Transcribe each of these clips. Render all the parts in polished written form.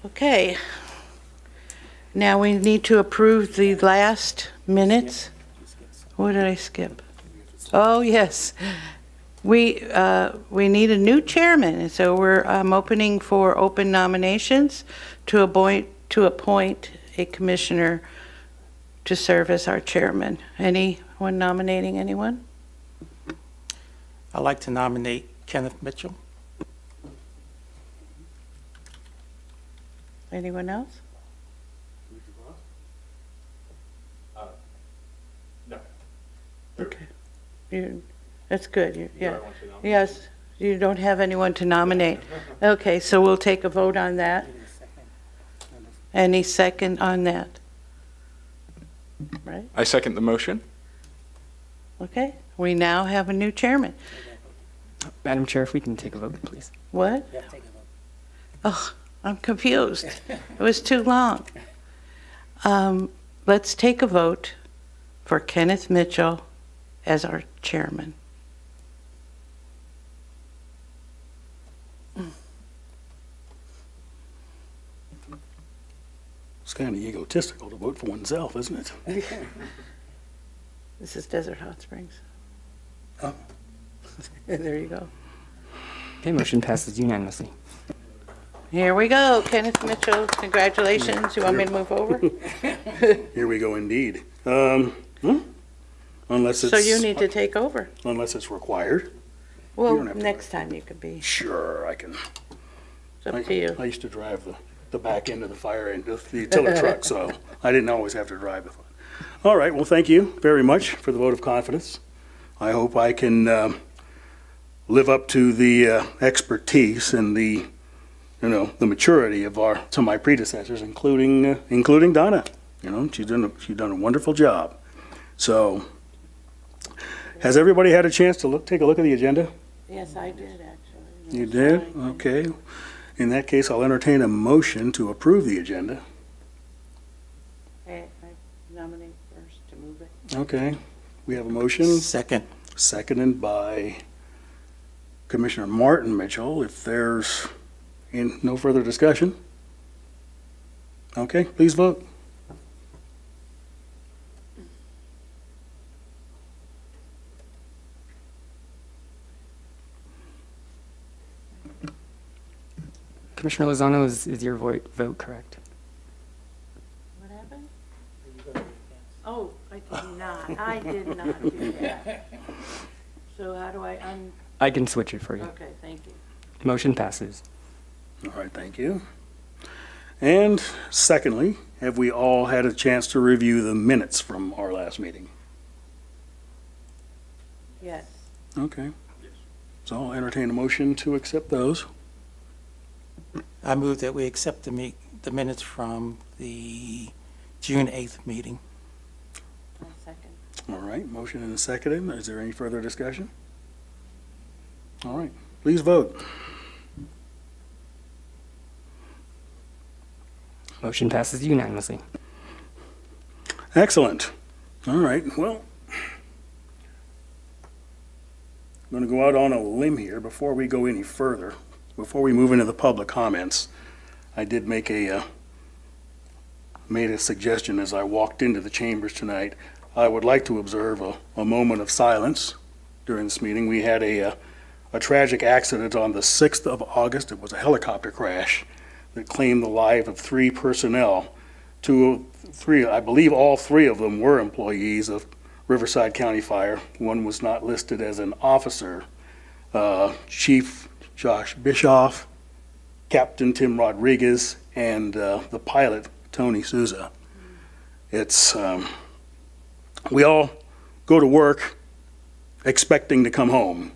Okay. Now we need to approve the last minutes. What did I skip? Oh, yes. We need a new chairman, and so I'm opening for open nominations to appoint a commissioner to serve as our chairman. Anyone nominating anyone? I'd like to nominate Kenneth Mitchell. Anyone else? No. Okay. That's good. Yeah. Yes, you don't have anyone to nominate. Okay, so we'll take a vote on that. Any second on that? Right? I second the motion. Okay, we now have a new chairman. Madam Chair, if we can take a vote, please. What? Oh, I'm confused. It was too long. Let's take a vote for Kenneth Mitchell as our chairman. It's kind of egotistical to vote for oneself, isn't it? This is Desert Hot Springs. Oh. There you go. Okay, motion passes unanimously. Here we go, Kenneth Mitchell. Congratulations. You want me to move over? Here we go indeed. Unless it's, So you need to take over. unless it's required. Well, don't have to next time you could be. Sure, I can. It's up to you. I used to drive the back end of the fire end of the tiller truck, so I didn't always have to drive the front. All right, well, thank you very much for the vote of confidence. I hope I can live up to the expertise and the maturity of some of my predecessors, including Donna. She's done a wonderful job. So, has everybody had a chance to take a look at the agenda? Yes, I did, actually. You did? Okay. In that case, I'll entertain a motion to approve the agenda. Hey, I nominate first to move it. Okay. We have a motion, Second. seconded by Commissioner Martin Mitchell. If there's no further discussion. Okay, please vote. Commissioner Lozano, is your vote correct? What happened? Oh, I did not do that. So how do I I can switch it for you. okay, thank you. Motion passes. All right, thank you. And secondly, have we all had a chance to review the minutes from our last meeting? Yes. Okay. So I'll entertain a motion to accept those. I move that we accept the minutes from the June 8th meeting. I'll second. All right, motion and a second. Is there any further discussion? All right, please vote. Motion passes unanimously. Excellent. All right, well, I'm going to go out on a limb here before we go any further. Before we move into the public comments, I did make made a suggestion as I walked into the chambers tonight. I would like to observe a moment of silence during this meeting. We had a tragic accident on the 6th of August. It was a helicopter crash that claimed the life of 3 personnel. I believe all 3 of them were employees of Riverside County Fire. One was not listed as an officer. Chief Josh Bischoff, Captain Tim Rodriguez, and the pilot, Tony Souza. We all go to work expecting to come home,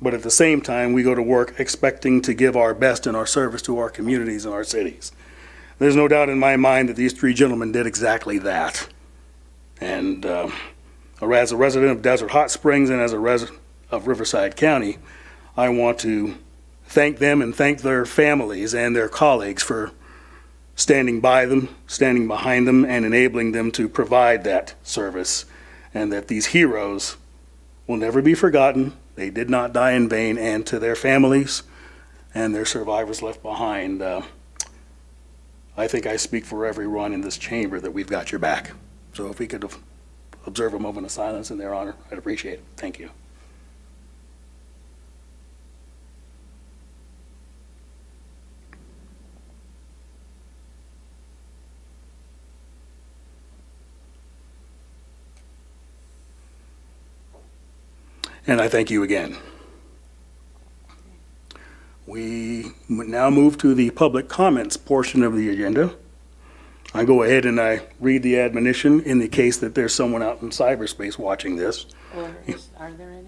but at the same time, we go to work expecting to give our best in our service to our communities and our cities. There's no doubt in my mind that these 3 gentlemen did exactly that. And as a resident of Desert Hot Springs and as a resident of Riverside County, I want to thank them and thank their families and their colleagues for standing by them, standing behind them, and enabling them to provide that service, and that these heroes will never be forgotten. They did not die in vain, and to their families and their survivors left behind, I think I speak for everyone in this chamber that we've got your back. So if we could observe a moment of silence in their honor, I'd appreciate it. Thank you. And I thank you again. We now move to the public comments portion of the agenda. I go ahead and I read the admonition in the case that there's someone out in cyberspace watching this, Are there any?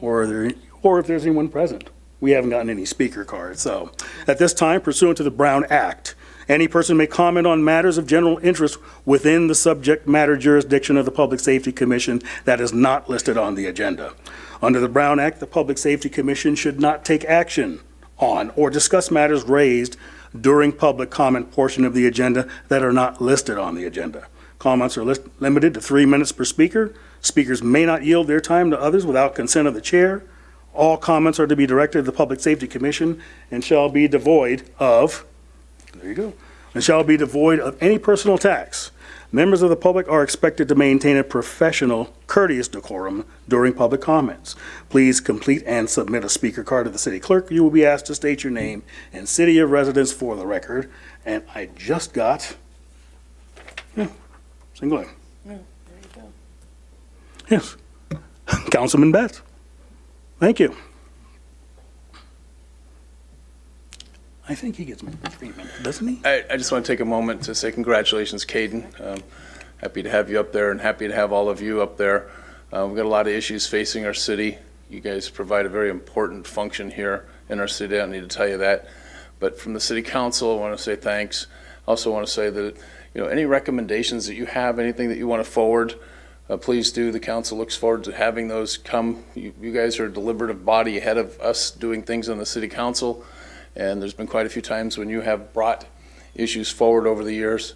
or if there's anyone present. We haven't gotten any speaker cards. So at this time, pursuant to the Brown Act, any person may comment on matters of general interest within the subject matter jurisdiction of the Public Safety Commission that is not listed on the agenda. Under the Brown Act, the Public Safety Commission should not take action on or discuss matters raised during public comment portion of the agenda that are not listed on the agenda. Comments are limited to 3 minutes per speaker. Speakers may not yield their time to others without consent of the chair. All comments are to be directed to the Public Safety Commission and shall be devoid of, there you go, and shall be devoid of any personal attacks. Members of the public are expected to maintain a professional, courteous decorum during public comments. Please complete and submit a speaker card to the city clerk. You will be asked to state your name and city of residence for the record. And I just got, single line. There you go. Yes, Councilman Betts. Thank you. I think he gets 3 minutes, doesn't he? I just want to take a moment to say congratulations, Kaden. Happy to have you up there and happy to have all of you up there. We've got a lot of issues facing our city. You guys provide a very important function here in our city. I don't need to tell you that. But from the city council, I want to say thanks. I also want to say that, any recommendations that you have, anything that you want to forward, please do. The council looks forward to having those come. You guys are a deliberative body ahead of us doing things on the city council. And there's been quite a few times when you have brought issues forward over the years.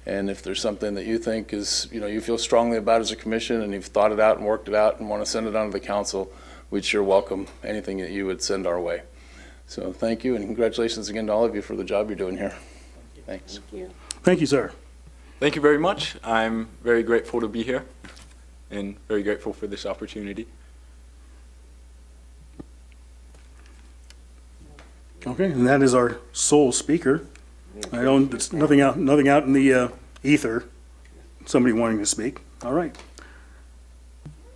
And if there's something that you think is, you feel strongly about as a commission and you've thought it out and worked it out and want to send it on to the council, we'd sure welcome anything that you would send our way. So thank you and congratulations again to all of you for the job you're doing here. Thanks. Thank you. Thank you, sir. Thank you very much. I'm very grateful to be here and very grateful for this opportunity. Okay, and that is our sole speaker. It's nothing out in the ether, somebody wanting to speak. All right.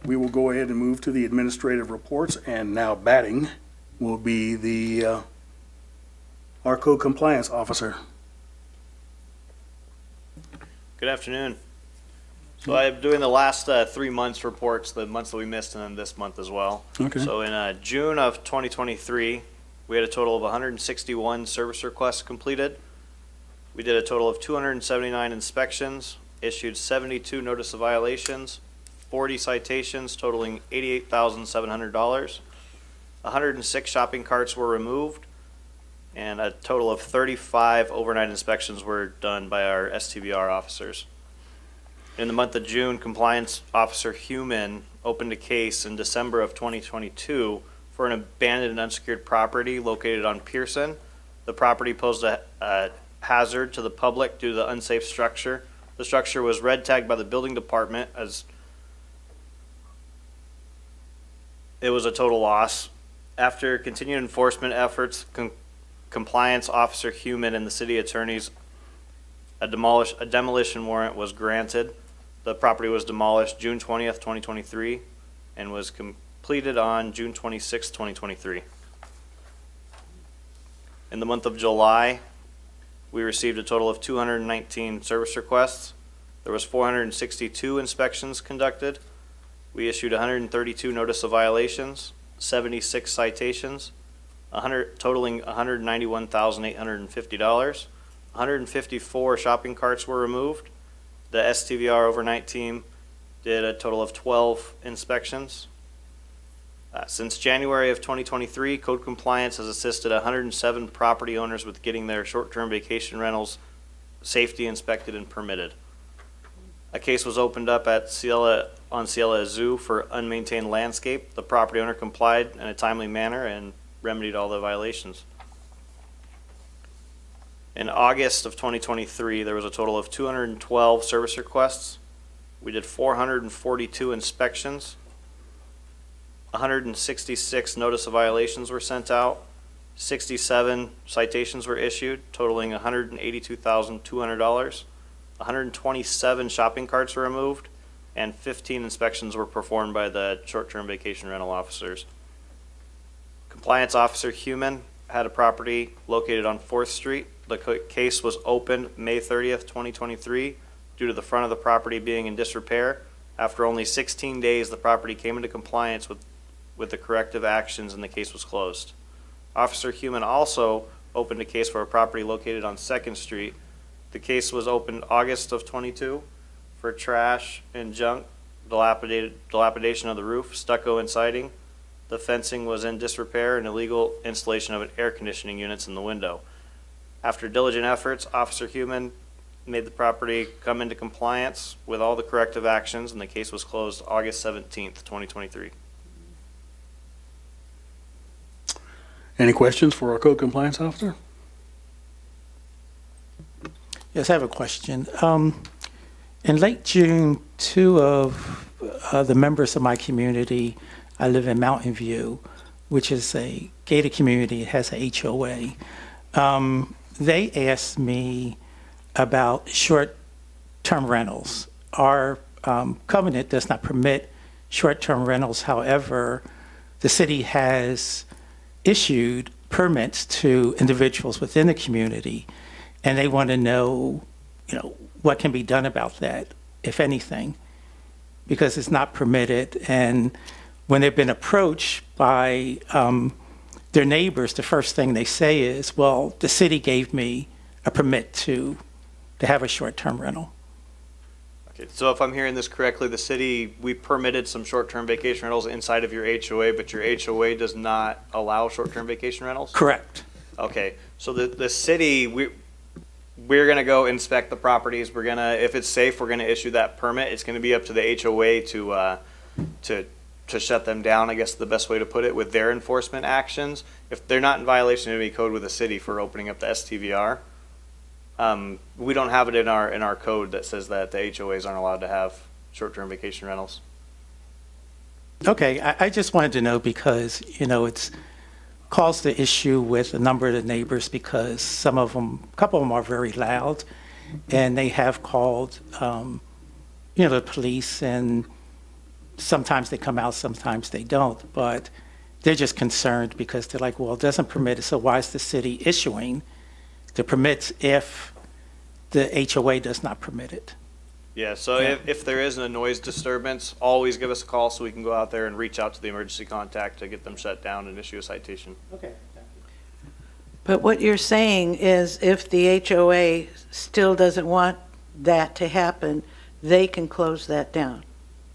We will go ahead and move to the administrative reports, and now batting will be our code compliance officer. Good afternoon. So I'm doing the last 3 months reports, the months that we missed, and then this month as well. Okay. So in June of 2023, we had a total of 161 service requests completed. We did a total of 279 inspections, issued 72 notice of violations, 40 citations totaling $88,700. 106 shopping carts were removed, and a total of 35 overnight inspections were done by our STVR officers. In the month of June, Compliance Officer Human opened a case in December of 2022 for an abandoned and unsecured property located on Pearson. The property posed a hazard to the public due to the unsafe structure. The structure was red tagged by the building department as it was a total loss. After continued enforcement efforts, Compliance Officer Human and the city attorneys, a demolition warrant was granted. The property was demolished June 20th, 2023, and was completed on June 26, 2023. In the month of July, we received a total of 219 service requests. There was 462 inspections conducted. We issued 132 notice of violations, 76 citations, totaling $191,850. 154 shopping carts were removed. The STVR overnight team did a total of 12 inspections. Since January of 2023, Code Compliance has assisted 107 property owners with getting their short-term vacation rentals safety inspected and permitted. A case was opened up at on Ciela Zoo for unmaintained landscape. The property owner complied in a timely manner and remedied all the violations. In August of 2023, there was a total of 212 service requests. We did 442 inspections. 166 notice of violations were sent out. 67 citations were issued, totaling $182,200. 127 shopping carts were removed, and 15 inspections were performed by the short-term vacation rental officers. Compliance Officer Human had a property located on 4th Street. The case was opened May 30th, 2023, due to the front of the property being in disrepair. After only 16 days, the property came into compliance with the corrective actions and the case was closed. Officer Human also opened a case for a property located on 2nd Street. The case was opened August of 22 for trash and junk, dilapidation of the roof, stucco and siding. The fencing was in disrepair and illegal installation of an air conditioning units in the window. After diligent efforts, Officer Human made the property come into compliance with all the corrective actions, and the case was closed August 17th, 2023. Any questions for our code compliance officer? Yes, I have a question. In late June, two of the members of my community, I live in Mountain View, which is a gated community, it has a HOA. They asked me about short-term rentals. Our covenant does not permit short-term rentals. However, the city has issued permits to individuals within the community, and they want to know, what can be done about that, if anything, because it's not permitted. And when they've been approached by their neighbors, the first thing they say is, well, the city gave me a permit to have a short-term rental. Okay, so if I'm hearing this correctly, the city, we permitted some short-term vacation rentals inside of your HOA, but your HOA does not allow short-term vacation rentals? Correct. Okay, so the city, we're gonna go inspect the properties, we're gonna, if it's safe, we're gonna issue that permit. It's gonna be up to the HOA to shut them down, I guess the best way to put it, with their enforcement actions. If they're not in violation of any code with the city for opening up the STVR, we don't have it in our code that says that the HOAs aren't allowed to have short-term vacation rentals. Okay, I just wanted to know because, it's caused the issue with a number of the neighbors because some of them, a couple of them are very loud, and they have called, the police, and sometimes they come out, sometimes they don't, but they're just concerned because they're like, well, it doesn't permit it, so why is the city issuing the permits if the HOA does not permit it? Yeah, so if there is a noise disturbance, always give us a call so we can go out there and reach out to the emergency contact to get them shut down and issue a citation. Okay. But what you're saying is if the HOA still doesn't want that to happen, they can close that down.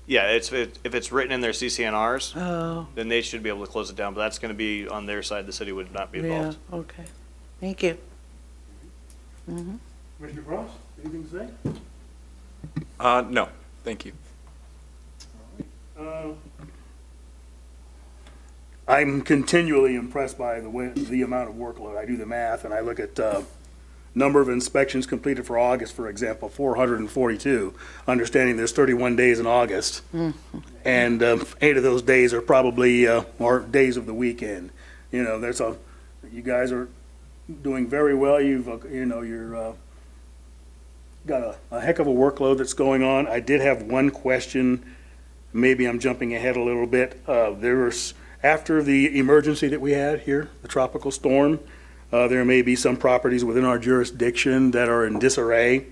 Yeah, if it's written in their CCNRs, Oh, then they should be able to close it down, but that's gonna be on their side. The city would not be yeah, involved. okay. Thank you. Commissioner Frost, anything to say? No, thank you. I'm continually impressed by the amount of workload. I do the math and I look at number of inspections completed for August, for example, 442, understanding there's 31 days in August. And 8 of those days are probably are days of the weekend. You guys are doing very well. You're got a heck of a workload that's going on. I did have one question. Maybe I'm jumping ahead a little bit. After the emergency that we had here, the tropical storm, there may be some properties within our jurisdiction that are in disarray,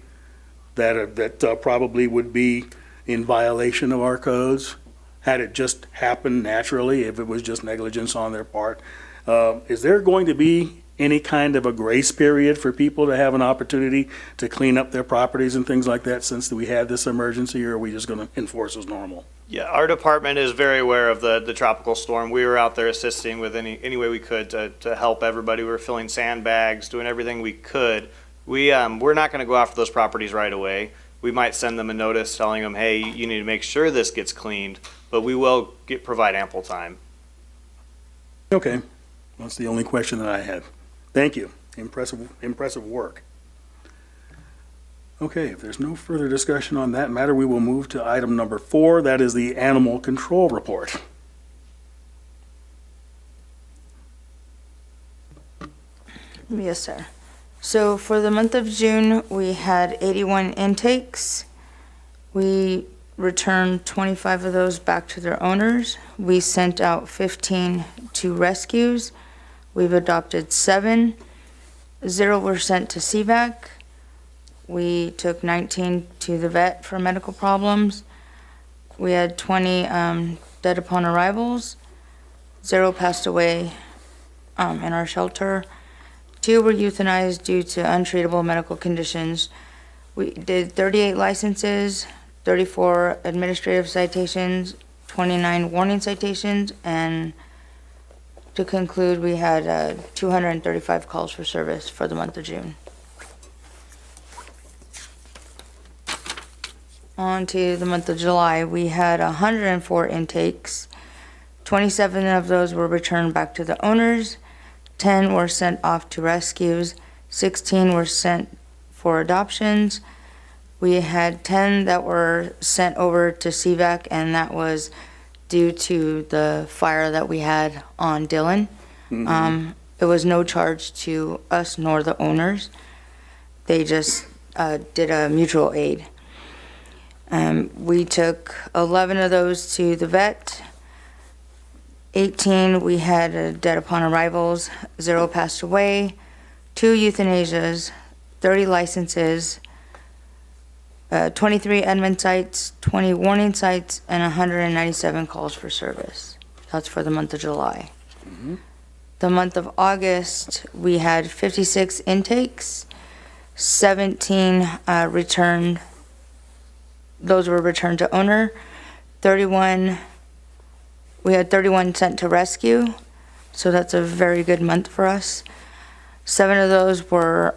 that probably would be in violation of our codes, had it just happened naturally, if it was just negligence on their part. Is there going to be any kind of a grace period for people to have an opportunity to clean up their properties and things like that since we had this emergency, or are we just going to enforce as normal? Yeah, our department is very aware of the tropical storm. We were out there assisting with any way we could to help everybody. We were filling sandbags, doing everything we could. We're not going to go after those properties right away. We might send them a notice telling them, hey, you need to make sure this gets cleaned, but we will provide ample time. Okay, that's the only question that I had. Thank you. Impressive work. Okay, if there's no further discussion on that matter, we will move to item number 4. That is the animal control report. Yes, sir. So for the month of June, we had 81 intakes. We returned 25 of those back to their owners. We sent out 15 to rescues. We've adopted 7. 0 were sent to CVAC. We took 19 to the vet for medical problems. We had 20 dead upon arrivals. 0 passed away in our shelter. 2 were euthanized due to untreatable medical conditions. We did 38 licenses, 34 administrative citations, 29 warning citations, and to conclude, we had 235 calls for service for the month of June. On to the month of July, we had 104 intakes. 27 of those were returned back to the owners. 10 were sent off to rescues. 16 were sent for adoptions. We had 10 that were sent over to CVAC, and that was due to the fire that we had on Dillon. It was no charge to us nor the owners. They just did a mutual aid. We took 11 of those to the vet. 18, we had dead upon arrivals. 0 passed away. 2 euthanasias, 30 licenses, 23 admin sites, 20 warning sites, and 197 calls for service. That's for the month of July. The month of August, we had 56 intakes, 17 returned. Those were returned to owner. 31, we had 31 sent to rescue, so that's a very good month for us. 7 of those were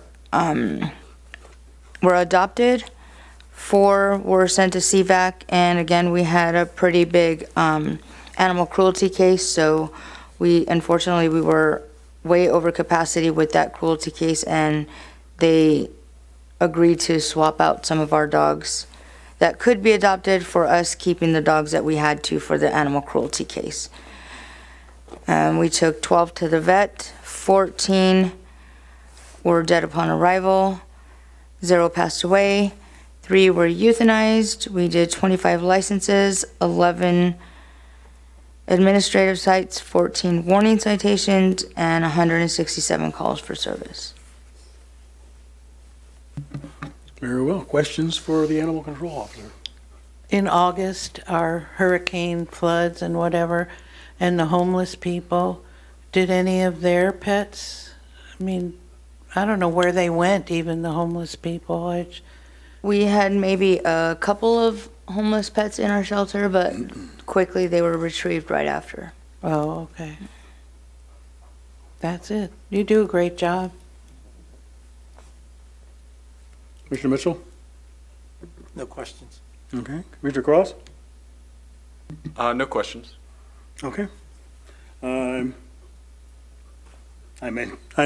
adopted. 4 were sent to CVAC, and again, we had a pretty big animal cruelty case, so unfortunately, we were way over capacity with that cruelty case, and they agreed to swap out some of our dogs that could be adopted for us keeping the dogs that we had to for the animal cruelty case. We took 12 to the vet, 14 were dead upon arrival, 0 passed away, 3 were euthanized. We did 25 licenses, 11 administrative sites, 14 warning citations, and 167 calls for service. Very well. Questions for the animal control officer? In August, our hurricane floods and whatever, and the homeless people, did any of their pets, I mean, I don't know where they went, even the homeless people. We had maybe a couple of homeless pets in our shelter, but quickly they were retrieved right after. Oh, okay. That's it. You do a great job. Commissioner Mitchell? No questions. Okay. Commissioner Cross? No questions. Okay. I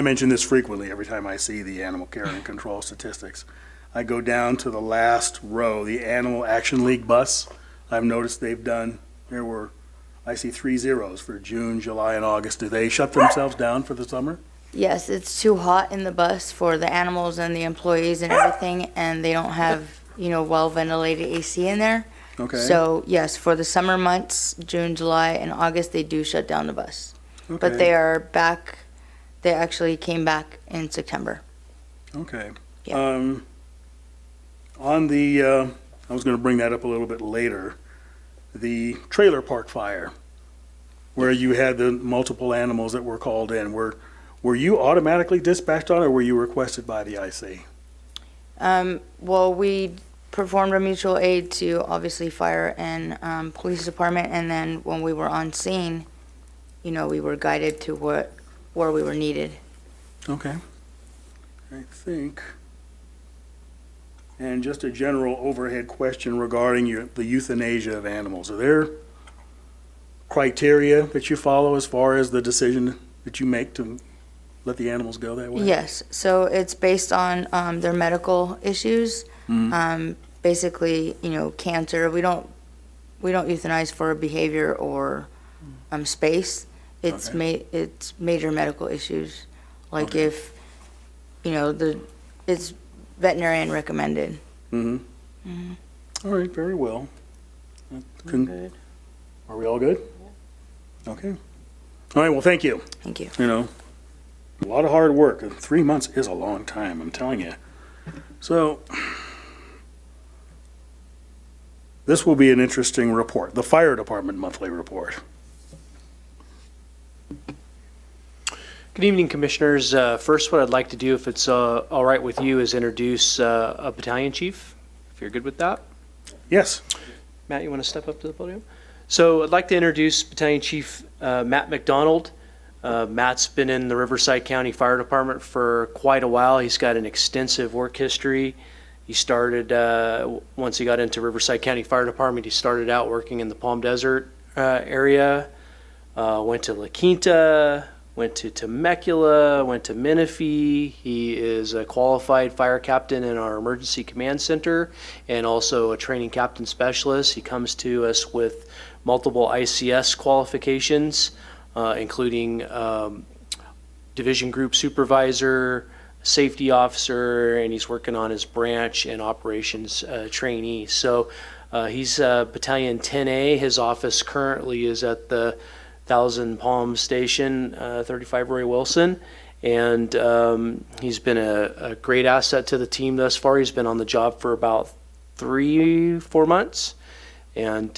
mention this frequently every time I see the animal care and control statistics. I go down to the last row, the Animal Action League bus. I've noticed I see 3 zeros for June, July, and August. Do they shut themselves down for the summer? Yes, it's too hot in the bus for the animals and the employees and everything, and they don't have, well-ventilated AC in there. Okay. So, yes, for the summer months, June, July, and August, they do shut down the bus. But Okay. they are back, they actually came back in September. Okay. Yeah. I was going to bring that up a little bit later, the trailer park fire, where you had the multiple animals that were called in. Were you automatically dispatched on, or were you requested by the IC? Well, we performed a mutual aid to obviously fire and police department, and then when we were on scene, we were guided to where we were needed. Okay. I think. And just a general overhead question regarding the euthanasia of animals. Are there criteria that you follow as far as the decision that you make to let the animals go that way? Yes, so it's based on their medical issues. Basically, cancer. We don't euthanize for behavior or space. It's Okay. it's major medical issues, like Okay. if it's veterinarian recommended. All right, very well. Good. Are we all good? Okay. All right, well, thank you. Thank you. A lot of hard work. 3 months is a long time, I'm telling you. So, this will be an interesting report, the fire department monthly report. Good evening, Commissioners. First, what I'd like to do, if it's all right with you, is introduce a battalion chief, if you're good with that. Yes. Matt, you want to step up to the podium? So I'd like to introduce Battalion Chief Matt McDonald. Matt's been in the Riverside County Fire Department for quite a while. He's got an extensive work history. He started, once he got into Riverside County Fire Department, he started out working in the Palm Desert area, went to La Quinta, went to Temecula, went to Menifee. He is a qualified fire captain in our emergency command center and also a training captain specialist. He comes to us with multiple ICS qualifications, including division group supervisor, safety officer, and he's working on his branch and operations trainee. So he's Battalion 10A. His office currently is at the Thousand Palms Station, 35 Roy Wilson, and he's been a great asset to the team thus far. He's been on the job for about 3-4 months, and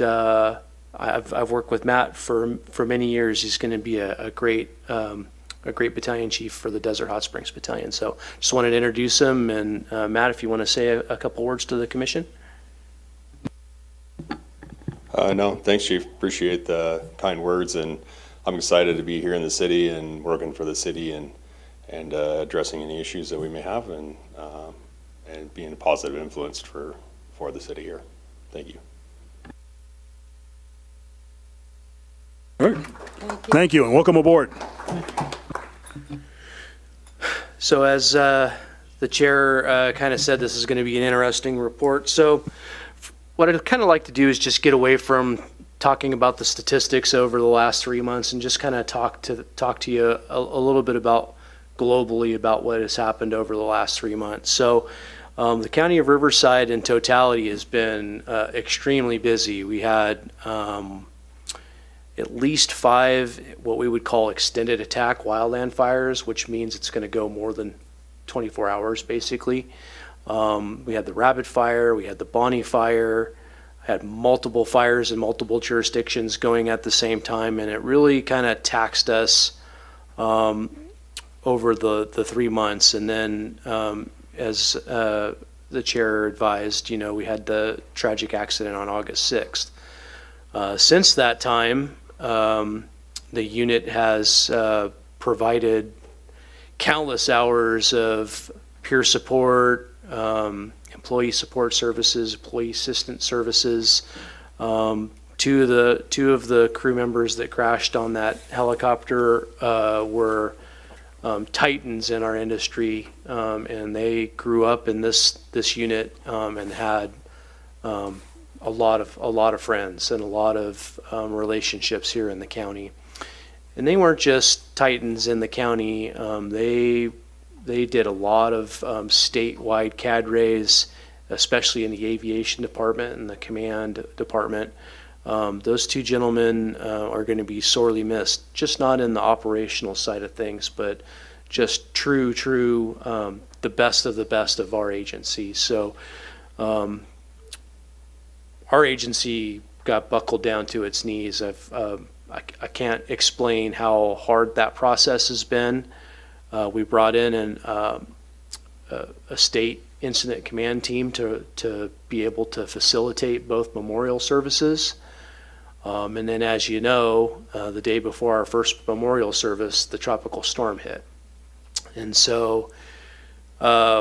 I've worked with Matt for many years. He's going to be a great battalion chief for the Desert Hot Springs Battalion. So just wanted to introduce him, and Matt, if you want to say a couple words to the commission. No, thanks, Chief. Appreciate the kind words, and I'm excited to be here in the city and working for the city and addressing any issues that we may have and being a positive influence for the city here. Thank you. All right. Thank you, and welcome aboard. So as the chair kind of said, this is going to be an interesting report. So what I'd kind of like to do is just get away from talking about the statistics over the last 3 months and just kind of talk to you a little bit about globally about what has happened over the last 3 months. So the County of Riverside in totality has been extremely busy. We had at least 5 what we would call extended attack wildland fires, which means it's going to go more than 24 hours basically. We had the Rabbit Fire, we had the Bonnie Fire, had multiple fires in multiple jurisdictions going at the same time, and it really kind of taxed us over the 3 months. And then as the chair advised, we had the tragic accident on August 6th. Since that time, the unit has provided countless hours of peer support, employee support services, employee assistance services. Two of the crew members that crashed on that helicopter were titans in our industry, and they grew up in this unit and had a lot of friends and a lot of relationships here in the county. And they weren't just titans in the county. They did a lot of statewide cadres, especially in the aviation department and the command department. Those 2 gentlemen are going to be sorely missed, just not in the operational side of things, but just true, the best of our agency. So our agency got buckled down to its knees. I can't explain how hard that process has been. We brought in a state incident command team to be able to facilitate both memorial services. And then, as you know, the day before our first memorial service, the tropical storm hit. And so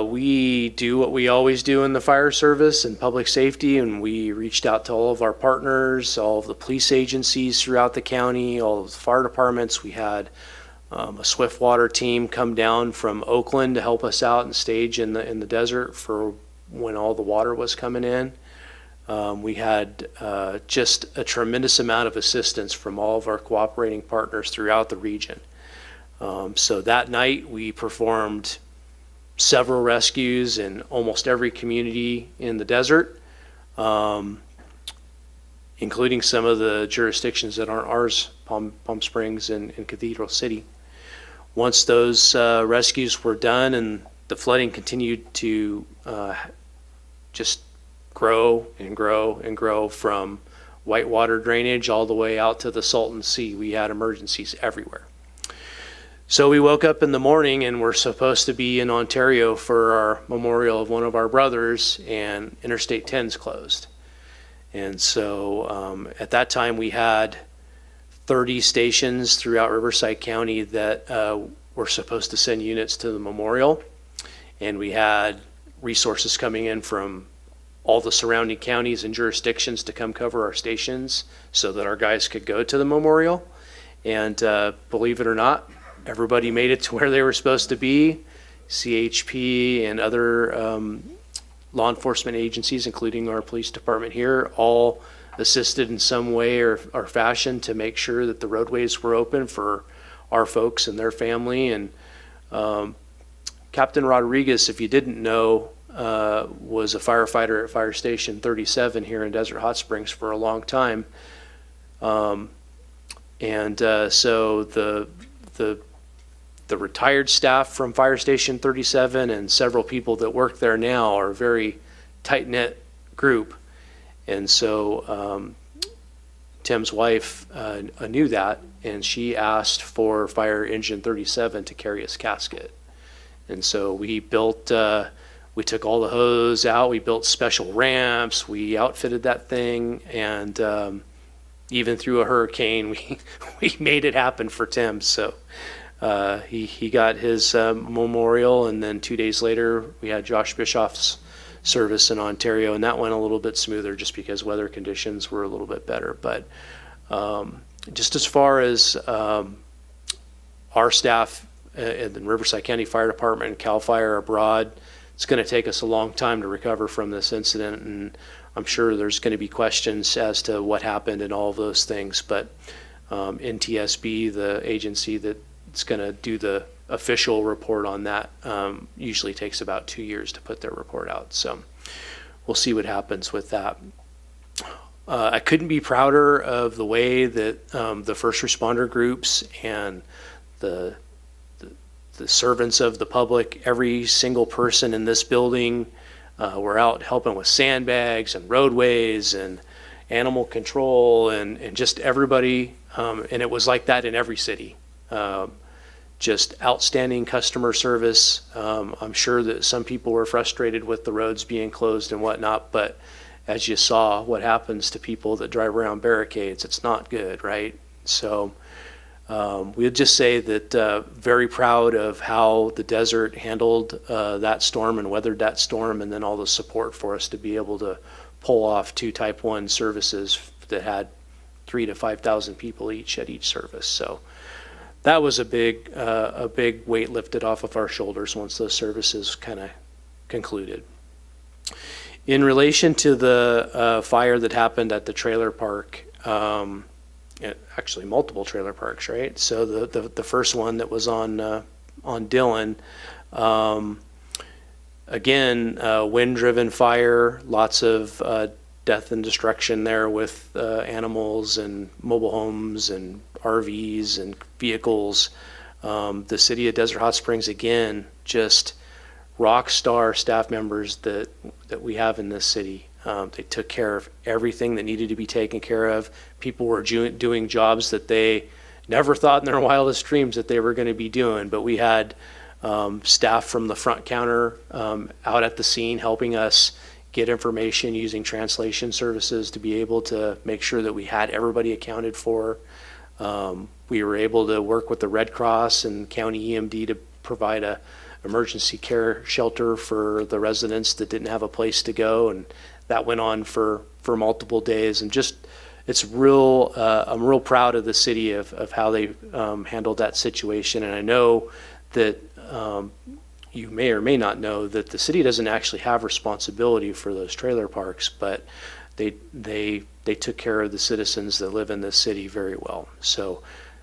we do what we always do in the fire service and public safety, and we reached out to all of our partners, all of the police agencies throughout the county, all of the fire departments. We had a swiftwater team come down from Oakland to help us out and stage in the desert for when all the water was coming in. We had just a tremendous amount of assistance from all of our cooperating partners throughout the region. So that night we performed several rescues in almost every community in the desert, including some of the jurisdictions that aren't ours, Palm Springs and Cathedral City. Once those rescues were done and the flooding continued to just grow and grow and grow from whitewater drainage all the way out to the Salton Sea, we had emergencies everywhere. So we woke up in the morning and we're supposed to be in Ontario for our memorial of one of our brothers, and Interstate 10's closed. And so at that time we had 30 stations throughout Riverside County that were supposed to send units to the memorial. And we had resources coming in from all the surrounding counties and jurisdictions to come cover our stations so that our guys could go to the memorial. And believe it or not, everybody made it to where they were supposed to be. CHP and other law enforcement agencies, including our police department here, all assisted in some way or fashion to make sure that the roadways were open for our folks and their family. And Captain Rodriguez, if you didn't know, was a firefighter at Fire Station 37 here in Desert Hot Springs for a long time. So the retired staff from Fire Station 37 and several people that work there now are a very tight-knit group. And so Tim's wife knew that, and she asked for Fire Engine 37 to carry his casket. And so we built, we took all the hose out, we built special ramps, we outfitted that thing, and even through a hurricane, we made it happen for Tim. So he got his memorial, and then 2 days later, we had Josh Bischoff's service in Ontario, and that went a little bit smoother just because weather conditions were a little bit better. But just as far as our staff in the Riverside County Fire Department and CAL FIRE abroad, it's going to take us a long time to recover from this incident, and I'm sure there's going to be questions as to what happened and all of those things. But NTSB, the agency that's going to do the official report on that, usually takes about 2 years to put their report out. So we'll see what happens with that. I couldn't be prouder of the way that the first responder groups and the servants of the public, every single person in this building, were out helping with sandbags and roadways and animal control and just everybody. And it was like that in every city. Just outstanding customer service. I'm sure that some people were frustrated with the roads being closed and whatnot, but as you saw what happens to people that drive around barricades, it's not good, right? So we'll just say that very proud of how the desert handled that storm and weathered that storm, and then all the support for us to be able to pull off 2 Type 1 services that had 3,000 to 5,000 people each at each service. So that was a big weight lifted off of our shoulders once those services kind of concluded. In relation to the fire that happened at the trailer park, actually multiple trailer parks, right? So the first one that was on Dillon, again, wind-driven fire, lots of death and destruction there with animals and mobile homes and RVs and vehicles. The city of Desert Hot Springs, again, just rock star staff members that we have in this city. They took care of everything that needed to be taken care of. People were doing jobs that they never thought in their wildest dreams that they were going to be doing. But we had staff from the front counter out at the scene helping us get information using translation services to be able to make sure that we had everybody accounted for. We were able to work with the Red Cross and County EMD to provide a emergency care shelter for the residents that didn't have a place to go, and that went on for multiple days. And just it's real, I'm real proud of the city of how they handled that situation. And I know that you may or may not know that the city doesn't actually have responsibility for those trailer parks, but they took care of the citizens that live in this city very well. So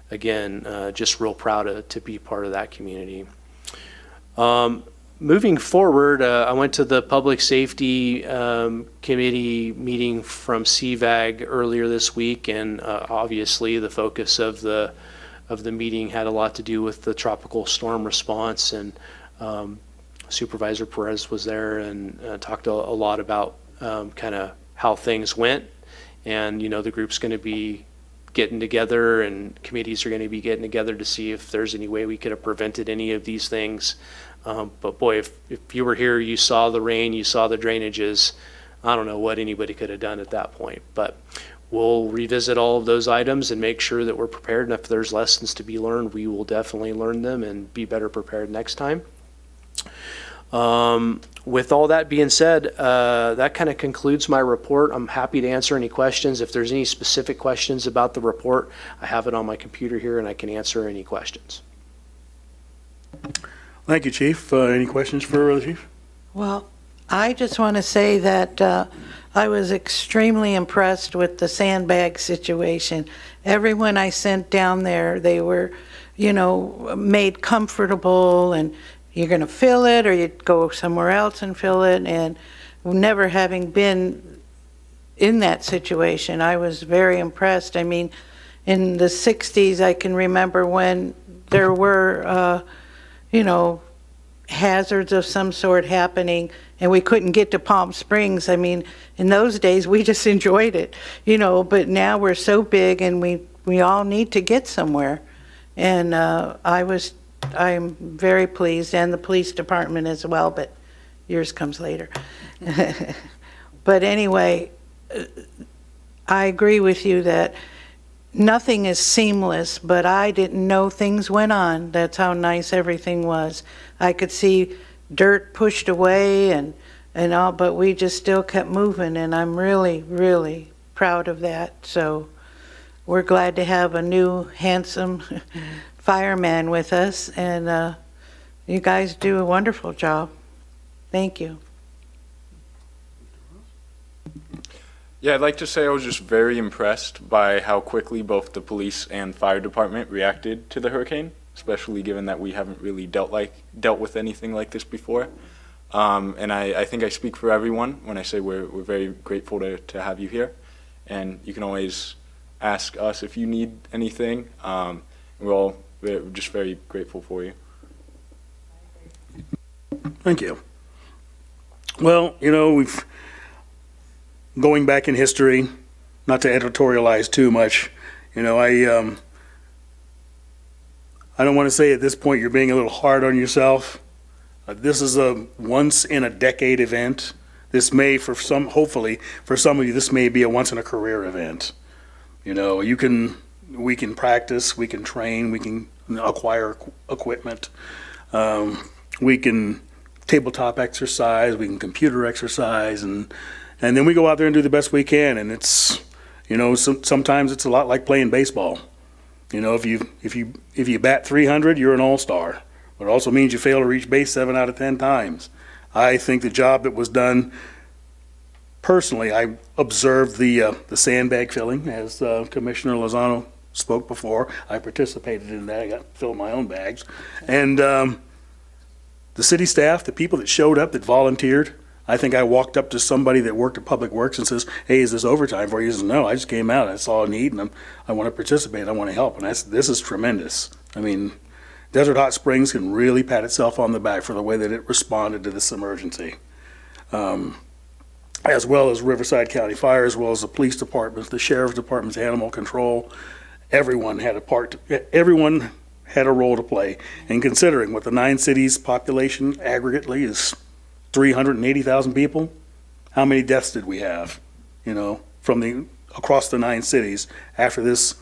again, just real proud to be part of that community. Moving forward, I went to the Public Safety Committee meeting from CVAG earlier this week, and obviously the focus of the meeting had a lot to do with the tropical storm response, and Supervisor Perez was there and talked a lot about kind of how things went. And, you know, the group's going to be getting together and committees are going to be getting together to see if there's any way we could have prevented any of these things. But boy, if you were here, you saw the rain, you saw the drainages. I don't know what anybody could have done at that point, but we'll revisit all of those items and make sure that we're prepared. And if there's lessons to be learned, we will definitely learn them and be better prepared next time. With all that being said, that kind of concludes my report. I'm happy to answer any questions. If there's any specific questions about the report, I have it on my computer here and I can answer any questions. Thank you, Chief. Any questions for the Chief? Well, I just want to say that I was extremely impressed with the sandbag situation. Everyone I sent down there, they were, you know, made comfortable, and you're going to fill it or you go somewhere else and fill it. And never having been in that situation, I was very impressed. I mean, in the 60s, I can remember when there were, you know, hazards of some sort happening and we couldn't get to Palm Springs. I mean, in those days, we just enjoyed it, you know, but now we're so big and we all need to get somewhere. And I'm very pleased, and the police department as well, but yours comes later. But anyway, I agree with you that nothing is seamless, but I didn't know things went on. That's how nice everything was. I could see dirt pushed away and all, but we just still kept moving, and I'm really, really proud of that. So we're glad to have a new, handsome fireman with us, and you guys do a wonderful job. Thank you. Yeah, I'd like to say I was just very impressed by how quickly both the police and fire department reacted to the hurricane, especially given that we haven't really dealt with anything like this before. And I think I speak for everyone when I say we're very grateful to have you here. And you can always ask us if you need anything. We're just very grateful for you. Thank you. Well, you know, going back in history, not to editorialize too much, you know, I don't want to say at this point you're being a little hard on yourself. This is a once in a decade event. This may, hopefully, for some of you, this may be a once in a career event. You know, we can practice, we can train, we can acquire equipment, we can tabletop exercise, we can computer exercise, and then we go out there and do the best we can. And it's, you know, sometimes it's a lot like playing baseball. You know, if you bat 300, you're an all-star. But it also means you fail to reach base 7 out of 10 times. I think the job that was done, personally, I observed the sandbag filling, as Commissioner Lozano spoke before. I participated in that. I got to fill my own bags. And the city staff, the people that showed up, that volunteered, I think I walked up to somebody that worked at Public Works and says, "Hey, is this overtime for you?" He says, "No, I just came out. I saw a need, and I want to participate. I want to help." And this is tremendous. I mean, Desert Hot Springs can really pat itself on the back for the way that it responded to this emergency. As well as Riverside County Fire, as well as the police departments, the sheriff's departments, animal control. Everyone had a role to play. And considering what the 9 cities population aggregately is 380,000 people, how many deaths did we have, you know, across the 9 cities after this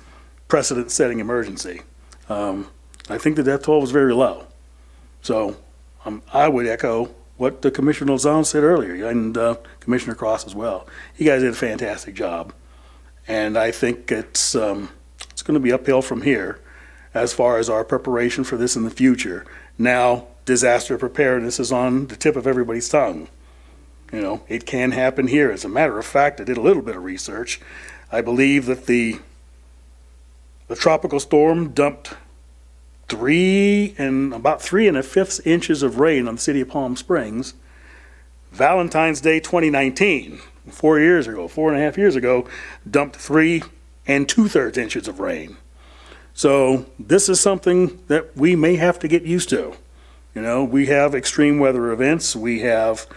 precedent-setting emergency? I think the death toll was very low. So I would echo what the Commissioner Lozano said earlier, and Commissioner Cross as well. You guys did a fantastic job. And I think it's going to be uphill from here as far as our preparation for this in the future. Now, disaster preparedness is on the tip of everybody's tongue. You know, it can happen here. As a matter of fact, I did a little bit of research. I believe that the tropical storm dumped about 3 1/5 inches of rain on the city of Palm Springs. Valentine's Day 2019, 4.5 years ago, dumped 3 2/3 inches of rain. So this is something that we may have to get used to. You know, we have extreme weather events. We have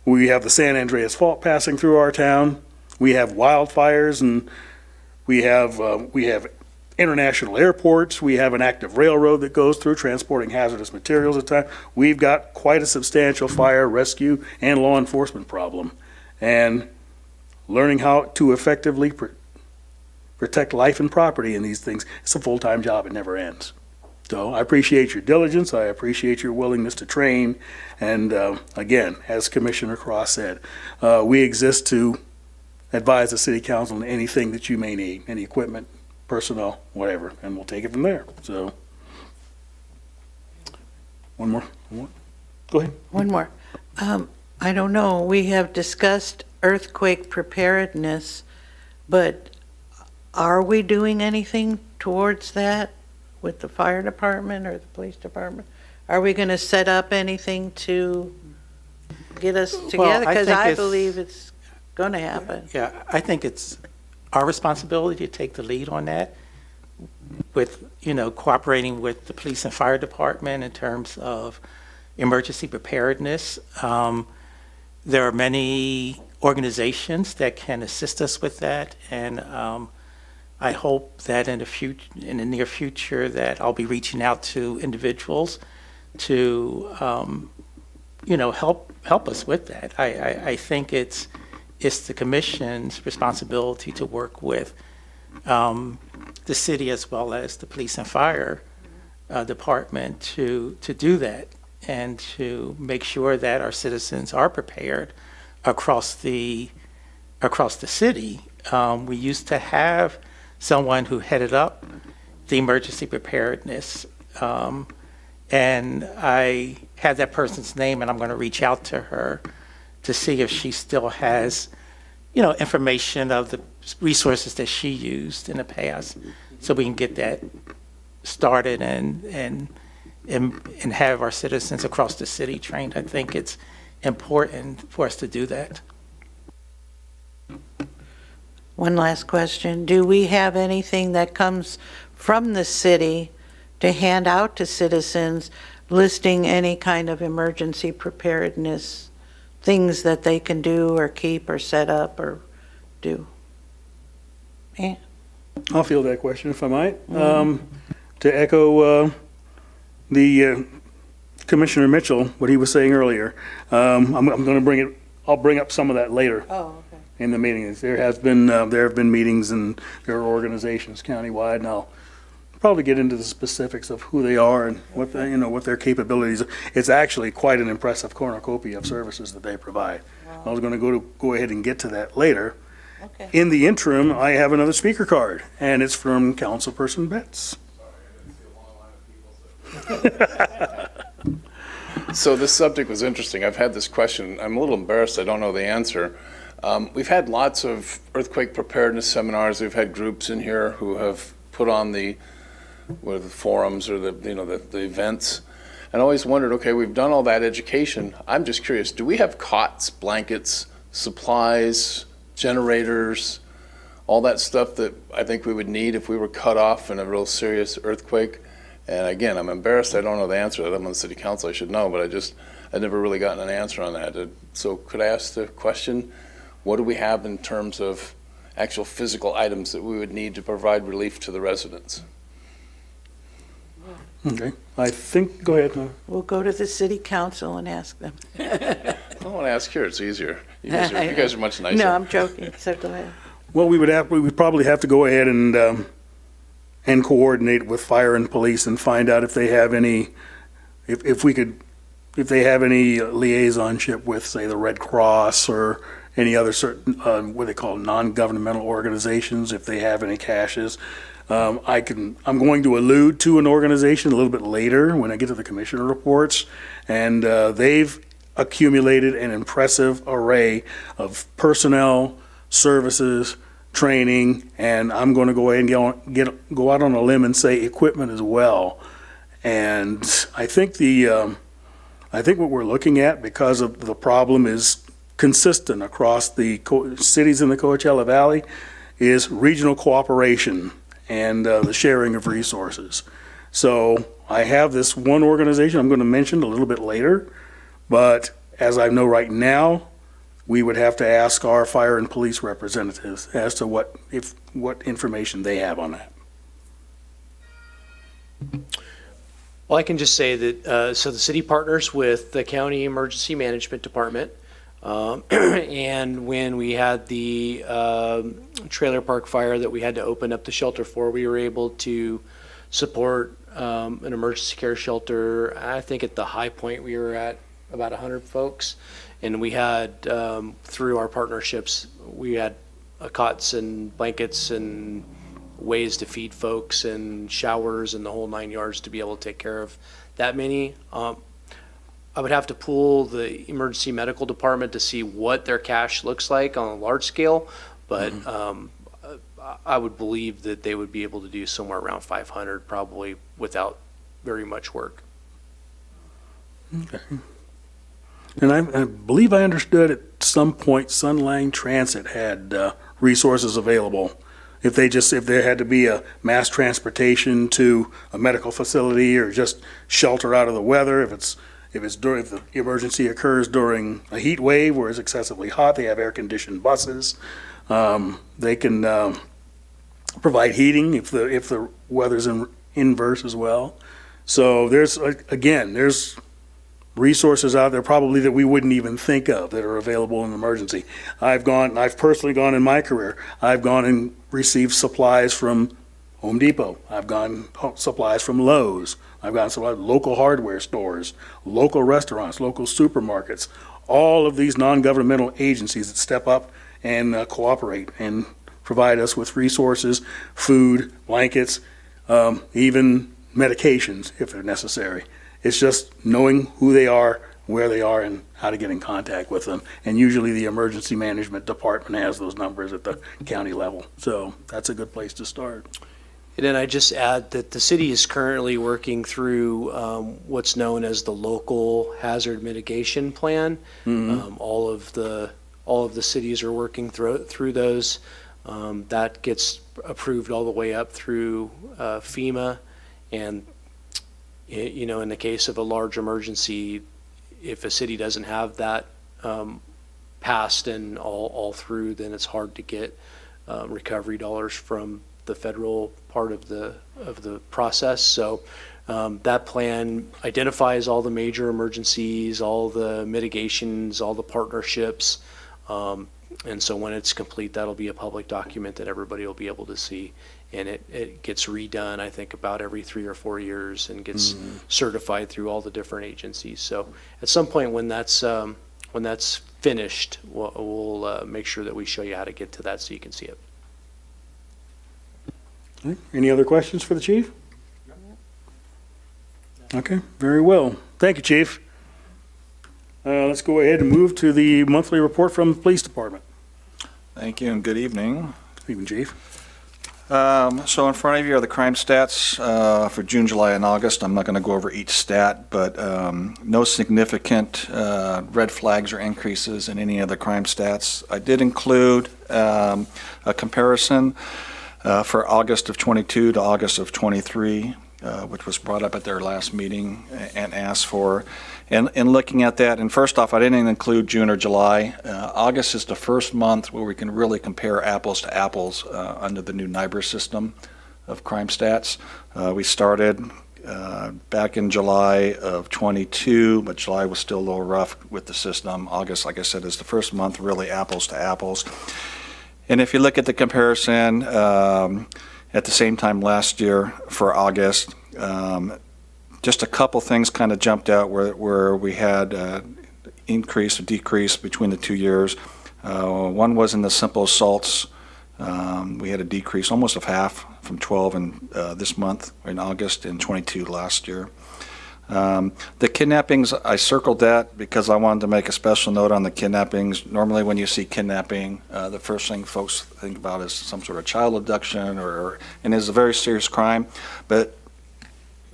the San Andreas Fault passing through our town. We have wildfires, and we have international airports. We have an active railroad that goes through transporting hazardous materials at times. We've got quite a substantial fire, rescue, and law enforcement problem. And learning how to effectively protect life and property in these things, it's a full-time job. It never ends. So I appreciate your diligence. I appreciate your willingness to train. And again, as Commissioner Cross said, we exist to advise the city council on anything that you may need, any equipment, personnel, whatever, and we'll take it from there. So, one more. Go ahead. One more. I don't know, we have discussed earthquake preparedness, but are we doing anything towards that with the fire department or the police department? Are we going to set up anything to get us together? Because I believe it's going to happen. Yeah, I think it's our responsibility to take the lead on that with, cooperating with the police and fire department in terms of emergency preparedness. There are many organizations that can assist us with that, and I hope that in the near future that I'll be reaching out to individuals to, help us with that. I think it's the commission's responsibility to work with the city as well as the police and fire department to do that and to make sure that our citizens are prepared across the city. We used to have someone who headed up the emergency preparedness, and I have that person's name, and I'm going to reach out to her to see if she still has, information of the resources that she used in the past, so we can get that started and have our citizens across the city trained. I think it's important for us to do that. One last question. Do we have anything that comes from the city to hand out to citizens listing any kind of emergency preparedness, things that they can do or keep or set up or do? Yeah. I'll field that question if I might. To echo the Commissioner Mitchell, what he was saying earlier, I'm going to I'll bring up some of that later. Oh, okay. In the meetings. There have been meetings, and there are organizations countywide, and I'll probably get into the specifics of who they are and what their capabilities are. It's actually quite an impressive cornucopia of services that they provide. Wow. I was going to go ahead and get to that later. Okay. In the interim, I have another speaker card, and it's from Councilperson Betts. So this subject was interesting. I've had this question. I'm a little embarrassed. I don't know the answer. We've had lots of earthquake preparedness seminars. We've had groups in here who have put on the forums or the events, and I always wondered, okay, we've done all that education. I'm just curious, do we have cots, blankets, supplies, generators, all that stuff that I think we would need if we were cut off in a real serious earthquake? And again, I'm embarrassed I don't know the answer to that. I'm on the city council, I should know, but I've never really gotten an answer on that. So could I ask the question, what do we have in terms of actual physical items that we would need to provide relief to the residents? Okay, I think, go ahead. We'll go to the city council and ask them. I don't want to ask here, it's easier. You guys are much nicer. No, I'm joking, so go ahead. Well, we would probably have to go ahead and coordinate with fire and police and find out if they have any, if we could if they have any liaisonship with, say, the Red Cross or any other certain, what they call non-governmental organizations, if they have any caches. I'm going to allude to an organization a little bit later when I get to the commissioner reports, and they've accumulated an impressive array of personnel, services, training, and I'm going to go ahead and go out on a limb and say equipment as well. And I think what we're looking at, because of the problem is consistent across the cities in the Coachella Valley, is regional cooperation and the sharing of resources. So I have this one organization I'm going to mention a little bit later, but as I know right now, we would have to ask our fire and police representatives as to what information they have on that. Well, I can just say that, so the city partners with the County Emergency Management Department. And when we had the trailer park fire that we had to open up the shelter for, we were able to support an emergency care shelter. I think at the high point we were at about 100 folks. And we had, through our partnerships, we had cots and blankets and ways to feed folks and showers and the whole 9 yards to be able to take care of that many. I would have to pull the emergency medical department to see what their cache looks like on a large scale, but I would believe that they would be able to do somewhere around 500 probably without very much work. Okay. And I believe I understood at some point Sunline Transit had resources available. If there had to be a mass transportation to a medical facility or just shelter out of the weather, if the emergency occurs during a heat wave where it's excessively hot, they have air-conditioned buses. They can provide heating if the weather's inverse as well. So there's resources out there probably that we wouldn't even think of that are available in an emergency. I've personally gone in my career. I've gone and received supplies from Home Depot. I've gotten supplies from Lowe's. I've gotten supplies from local hardware stores, local restaurants, local supermarkets, all of these non-governmental agencies that step up and cooperate and provide us with resources, food, blankets, even medications if they're necessary. It's just knowing who they are, where they are, and how to get in contact with them. And usually the emergency management department has those numbers at the county level. So that's a good place to start. And then I just add that the city is currently working through what's known as the local hazard mitigation plan. All of the cities are working through those. That gets approved all the way up through FEMA, and in the case of a large emergency, if a city doesn't have that passed and all through, then it's hard to get recovery dollars from the federal part of the process. So that plan identifies all the major emergencies, all the mitigations, all the partnerships. And so when it's complete, that'll be a public document that everybody will be able to see. And it gets redone, I think, about every 3 or 4 years and gets certified through all the different agencies. So at some point when that's finished, we'll make sure that we show you how to get to that so you can see it. Any other questions for the chief? Okay, very well. Thank you, Chief. Let's go ahead and move to the monthly report from the police department. Thank you and good evening. Good evening, Chief. So in front of you are the crime stats for June, July, and August. I'm not going to go over each stat, but no significant red flags or increases in any of the crime stats. I did include a comparison for August of 22 to August of 23, which was brought up at their last meeting and asked for. And looking at that, and first off, I didn't include June or July. August is the first month where we can really compare apples to apples under the new NIBR system of crime stats. We started back in July of 22, but July was still a little rough with the system. August, like I said, is the first month really apples to apples. And if you look at the comparison at the same time last year for August, Just a couple things kind of jumped out where we had increase or decrease between the 2 years. One was in the simple assaults. We had a decrease almost of half from 12 in this month in August and 22 last year. The kidnappings, I circled that because I wanted to make a special note on the kidnappings. Normally when you see kidnapping, the first thing folks think about is some sort of child abduction and it's a very serious crime, but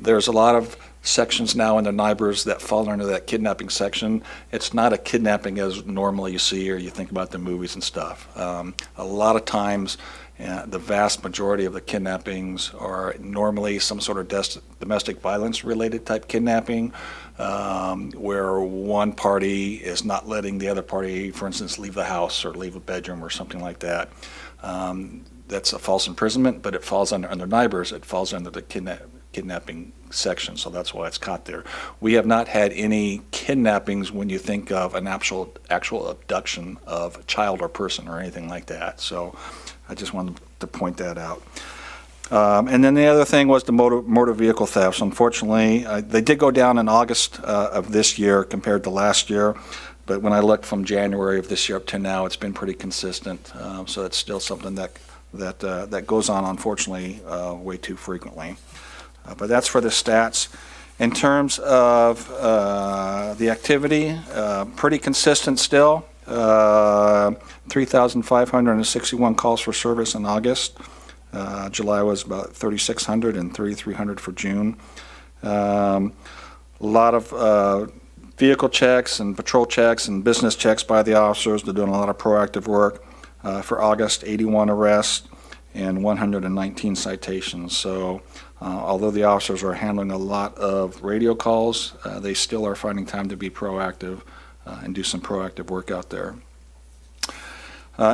there's a lot of sections now in the NIBRs that fall under that kidnapping section. It's not a kidnapping as normally you see or you think about the movies and stuff. A lot of times, the vast majority of the kidnappings are normally some sort of domestic violence related type kidnapping, where one party is not letting the other party, for instance, leave the house or leave a bedroom or something like that. That's a false imprisonment, but it falls under NIBRs. It falls under the kidnapping section, so that's why it's caught there. We have not had any kidnappings when you think of an actual abduction of a child or person or anything like that. So I just wanted to point that out. And then the other thing was the motor vehicle thefts. Unfortunately, they did go down in August of this year compared to last year, but when I looked from January of this year up to now, it's been pretty consistent. So it's still something that goes on, unfortunately, way too frequently. But that's for the stats. In terms of the activity, pretty consistent still. 3,561 calls for service in August. July was about 3,600 and 3,300 for June. A lot of vehicle checks and patrol checks and business checks by the officers. They're doing a lot of proactive work. For August, 81 arrests and 119 citations. So although the officers are handling a lot of radio calls, they still are finding time to be proactive and do some proactive work out there.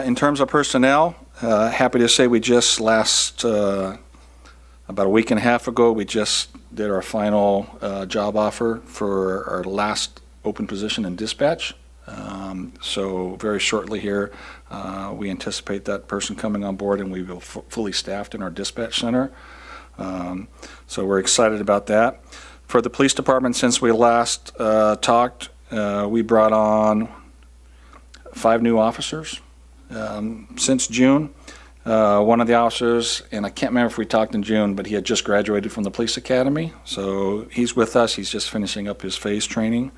In terms of personnel, happy to say we just about a week and a half ago, we just did our final job offer for our last open position in dispatch. So very shortly here, we anticipate that person coming on board and we will fully staffed in our dispatch center. So we're excited about that. For the police department, since we last talked, we brought on 5 new officers since June. One of the officers, and I can't remember if we talked in June, but he had just graduated from the police academy. So he's with us. He's just finishing up his phase training.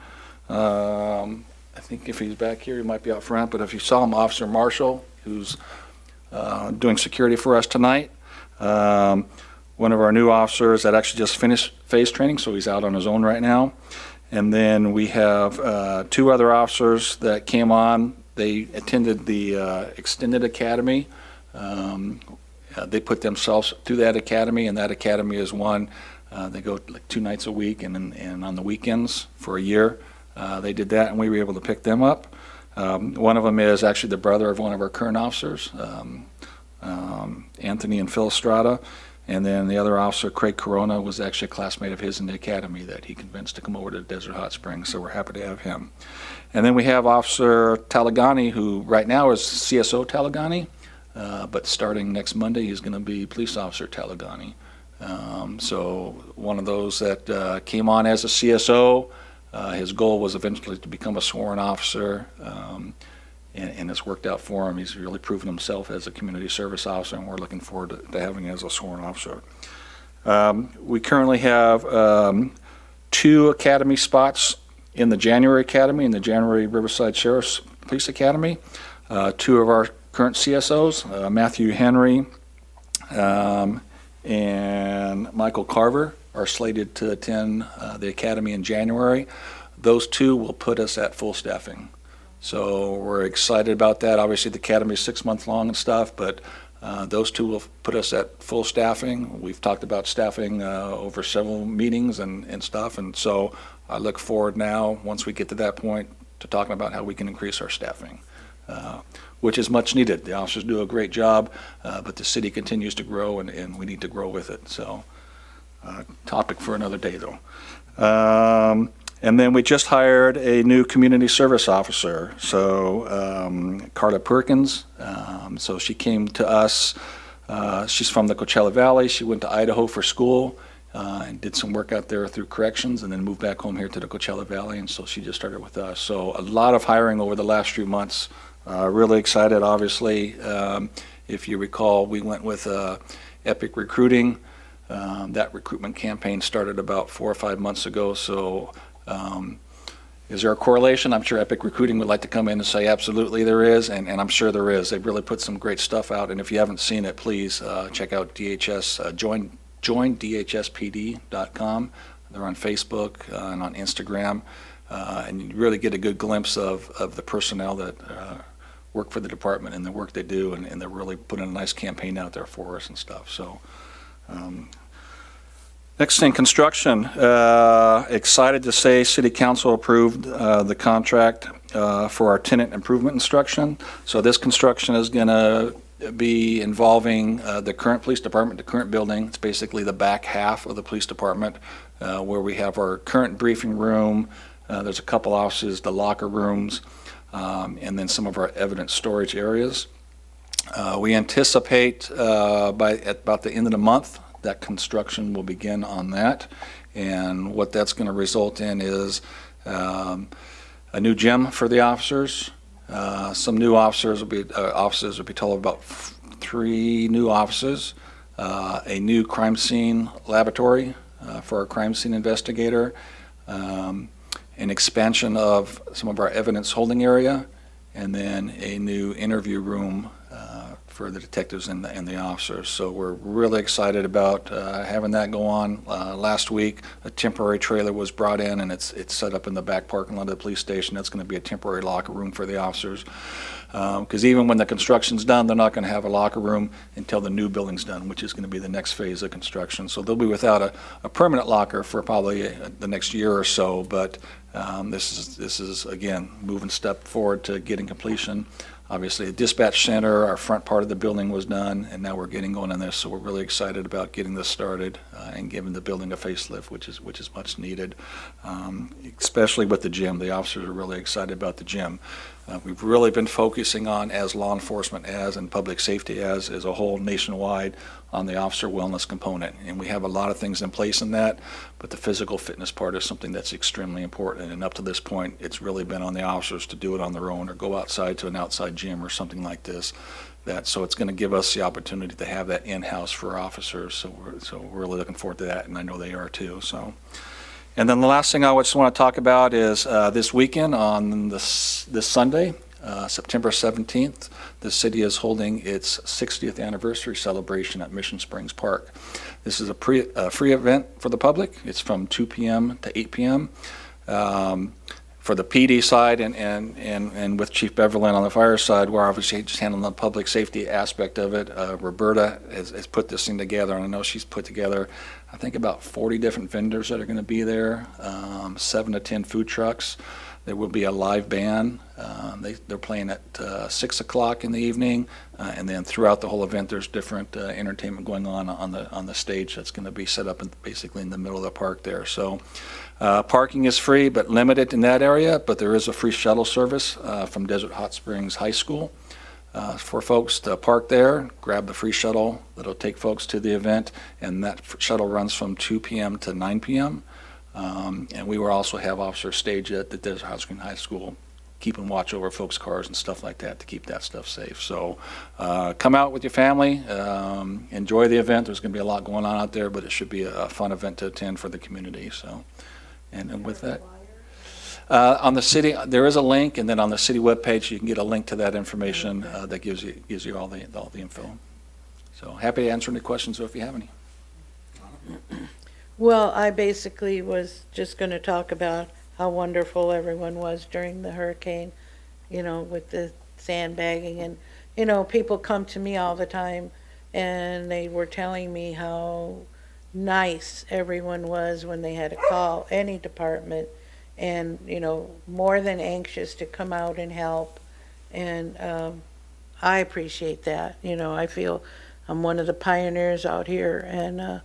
I think if he's back here, he might be out front. But if you saw him, Officer Marshall, who's doing security for us tonight. One of our new officers that actually just finished phase training, so he's out on his own right now. And then we have 2 other officers that came on. They attended the extended academy. They put themselves through that academy, and that academy is one. They go like 2 nights a week and on the weekends for a year. They did that, and we were able to pick them up. One of them is actually the brother of one of our current officers, Anthony and Phil Estrada. And then the other officer, Craig Corona, was actually a classmate of his in the academy that he convinced to come over to Desert Hot Springs, so we're happy to have him. And then we have Officer Talagani, who right now is CSO Talagani, but starting next Monday, he's going to be Police Officer Talagani. So one of those that came on as a CSO. His goal was eventually to become a sworn officer, and it's worked out for him. He's really proven himself as a community service officer, and we're looking forward to having him as a sworn officer. We currently have 2 academy spots in the January Academy, in the January Riverside Sheriff's Police Academy. 2 of our current CSOs, Matthew Henry and Michael Carver, are slated to attend the academy in January. Those 2 will put us at full staffing. So we're excited about that. Obviously, the academy is 6 months long and stuff, but those 2 will put us at full staffing. We've talked about staffing over several meetings and stuff, and so I look forward now, once we get to that point, to talking about how we can increase our staffing, which is much needed. The officers do a great job, but the city continues to grow, and we need to grow with it. So topic for another day, though. And then we just hired a new community service officer, so Carla Perkins. So she came to us. She's from the Coachella Valley. She went to Idaho for school, and did some work out there through corrections, and then moved back home here to the Coachella Valley, and so she just started with us. So a lot of hiring over the last few months. Really excited, obviously. If you recall, we went with Epic Recruiting. That recruitment campaign started about 4 or 5 months ago, so is there a correlation? I'm sure Epic Recruiting would like to come in and say absolutely there is, and I'm sure there is. They've really put some great stuff out, and if you haven't seen it, please check out DHS, joindhspd.com. They're on Facebook and on Instagram, and you really get a good glimpse of the personnel that work for the department and the work they do, and they're really putting a nice campaign out there for us and stuff. So. Next thing, construction. Excited to say City Council approved the contract for our tenant improvement instruction. So this construction is going to be involving the current police department, the current building. It's basically the back half of the police department where we have our current briefing room. There's a couple offices, the locker rooms, and then some of our evidence storage areas. We anticipate at about the end of the month that construction will begin on that, and what that's going to result in is a new gym for the officers. Some new officers will be told about 3 new offices, a new crime scene laboratory for our crime scene investigator, an expansion of some of our evidence holding area, and then a new interview room for the detectives and the officers. So we're really excited about having that go on. Last week, a temporary trailer was brought in, and it's set up in the back parking lot of the police station. That's going to be a temporary locker room for the officers. Because even when the construction's done, they're not going to have a locker room until the new building's done, which is going to be the next phase of construction. So they'll be without a permanent locker for probably the next year or so, but this is again, moving step forward to getting completion. Obviously, the dispatch center, our front part of the building was done, and now we're getting going on this, so we're really excited about getting this started and giving the building a facelift, which is much needed, especially with the gym. The officers are really excited about the gym. We've really been focusing on, as law enforcement and public safety as a whole nationwide, on the officer wellness component. And we have a lot of things in place in that, but the physical fitness part is something that's extremely important. And up to this point, it's really been on the officers to do it on their own or go outside to an outside gym or something like this. So it's going to give us the opportunity to have that in-house for officers. So we're really looking forward to that, and I know they are too. So. And then the last thing I just want to talk about is this weekend on this Sunday, September 17th, the city is holding its 60th anniversary celebration at Mission Springs Park. This is a free event for the public. It's from 2 p.m. to 8 p.m. For the PD side and with Chief Beverlin on the fire side, we're obviously just handling the public safety aspect of it. Roberta has put this thing together, and I know she's put together, I think, about 40 different vendors that are going to be there, 7 to 10 food trucks. There will be a live band. They're playing at 6 o'clock in the evening, and then throughout the whole event, there's different entertainment going on the stage that's going to be set up basically in the middle of the park there. So parking is free, but limited in that area, but there is a free shuttle service from Desert Hot Springs High School for folks to park there, grab the free shuttle that'll take folks to the event, and that shuttle runs from 2 p.m. to 9 p.m. And we will also have officers stage at the Desert Hot Springs High School, keeping watch over folks' cars and stuff like that to keep that stuff safe. So come out with your family, enjoy the event. There's going to be a lot going on out there, but it should be a fun event to attend for the community. So, and with that, on the city, there is a link, and then on the city webpage, you can get a link to that information that gives you all the info. So happy to answer any questions if you have any. Well, I basically was just going to talk about how wonderful everyone was during the hurricane, with the sandbagging. And, people come to me all the time, and they were telling me how nice everyone was when they had to call any department, and, more than anxious to come out and help. And I appreciate that. I feel I'm one of the pioneers out here, and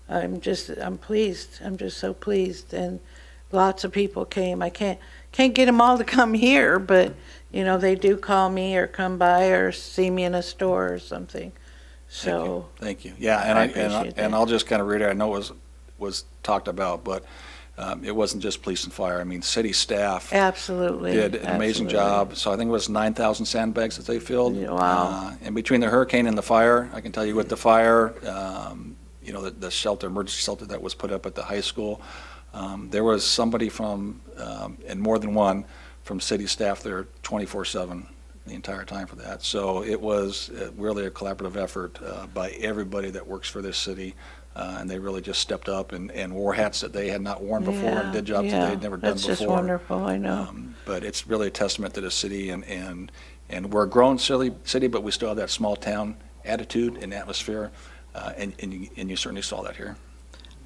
I'm pleased. I'm just so pleased. And lots of people came. I can't get them all to come here, but they do call me or come by or see me in a store or something. So Thank you. Yeah, and I'll just kind of reiterate. I know was talked about, but it wasn't just police and fire. I mean, city staff Absolutely. did an amazing job. So I think it was 9,000 sandbags that they filled. Wow. And between the hurricane and the fire, I can tell you with the fire, the shelter, emergency shelter that was put up at the high school, there was somebody from, and more than one, from city staff there 24/7 the entire time for that. So it was really a collaborative effort by everybody that works for this city. And they really just stepped up and wore hats that they had not worn before and did jobs that they had never done before. That's just wonderful, I know. But it's really a testament to the city, and we're a growing city, but we still have that small town attitude and atmosphere, and you certainly saw that here.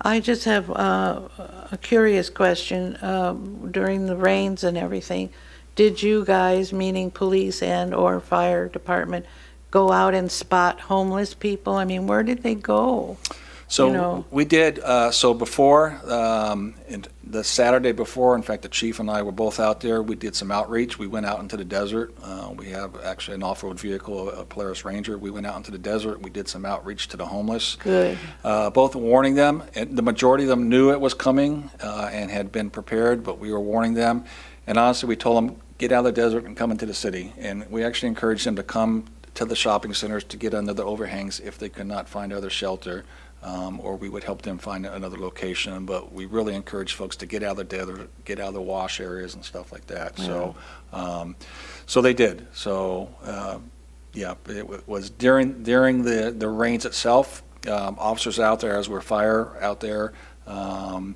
I just have a curious question. During the rains and everything, did you guys, meaning police and/or fire department, go out and spot homeless people? I mean, where did they go? So we did, so before, the Saturday before, in fact, the chief and I were both out there. We did some outreach. We went out into the desert. We have actually an off-road vehicle, a Polaris Ranger. We went out into the desert. We did some outreach to the homeless. Good. Both warning them, and the majority of them knew it was coming and had been prepared, but we were warning them. And honestly, we told them, get out of the desert and come into the city. And we actually encouraged them to come to the shopping centers to get under the overhangs if they could not find other shelter. Or we would help them find another location, but we really encourage folks to get out of the desert, get out of the wash areas and stuff like that. Yeah. So they did. So, it was during the rains itself, officers out there, as were fire out there, and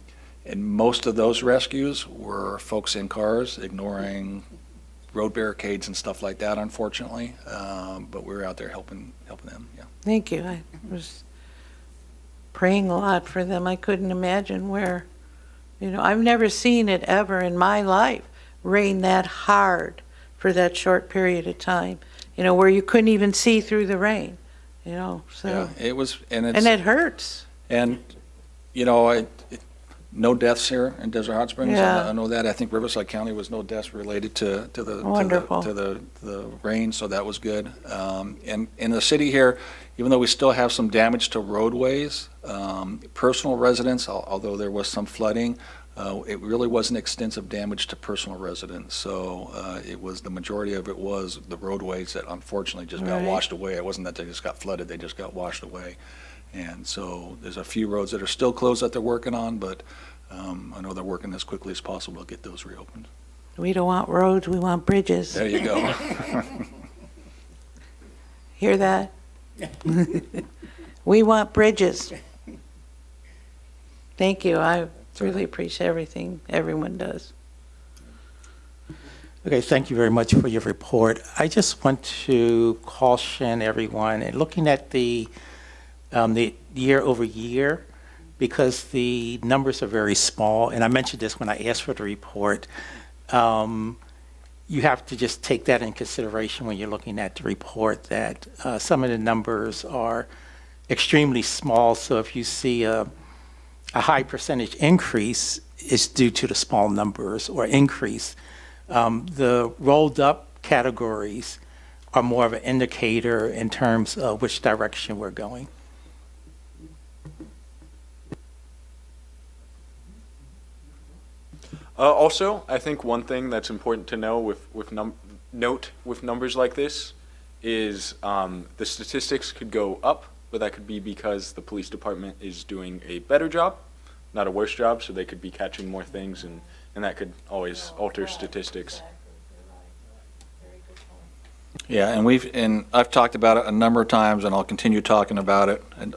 most of those rescues were folks in cars ignoring road barricades and stuff like that, unfortunately. But we were out there helping them, yeah. Thank you. I was praying a lot for them. I couldn't imagine where, I've never seen it ever in my life rain that hard for that short period of time, where you couldn't even see through the rain, so. Yeah, it was, and it hurts. And, no deaths here in Desert Hot Springs. Yeah. I know that. I think Riverside County was no deaths related to Wonderful. the rain, so that was good. And in the city here, even though we still have some damage to roadways, personal residents, although there was some flooding, it really wasn't extensive damage to personal residents. So it was, the majority of it was the roadways that unfortunately just got washed away. It wasn't that they just got flooded, they just got washed away. And so there's a few roads that are still closed that they're working on, but I know they're working as quickly as possible to get those reopened. We don't want roads, we want bridges. There you go. Hear that? We want bridges. Thank you. I really appreciate everything everyone does. Okay, thank you very much for your report. I just want to caution everyone, and looking at the year over year, because the numbers are very small, and I mentioned this when I asked for the report, you have to just take that in consideration when you're looking at the report, that some of the numbers are extremely small. So if you see a high percentage increase, it's due to the small numbers, or increase. The rolled up categories are more of an indicator in terms of which direction we're going. Also, I think one thing that's important to know with numbers like this is the statistics could go up, but that could be because the police department is doing a better job, not a worse job, so they could be catching more things, and that could always alter statistics. Yeah, and I've talked about it a number of times, and I'll continue talking about it, and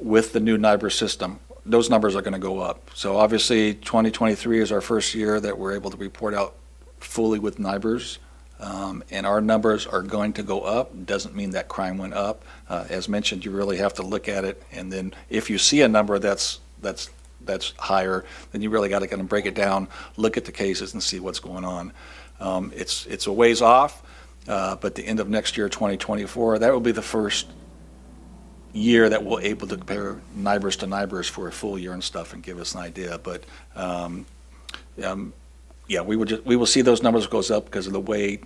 with the new NIBR system. Those numbers are going to go up. So obviously, 2023 is our first year that we're able to report out fully with NIBRs, and our numbers are going to go up. Doesn't mean that crime went up. As mentioned, you really have to look at it, and then if you see a number that's higher, then you really got to kind of break it down, look at the cases, and see what's going on. It's a ways off, but the end of next year, 2024, that will be the first year that we'll able to compare NIBRs to NIBRs for a full year and stuff and give us an idea. But yeah, we will see those numbers goes up because of the way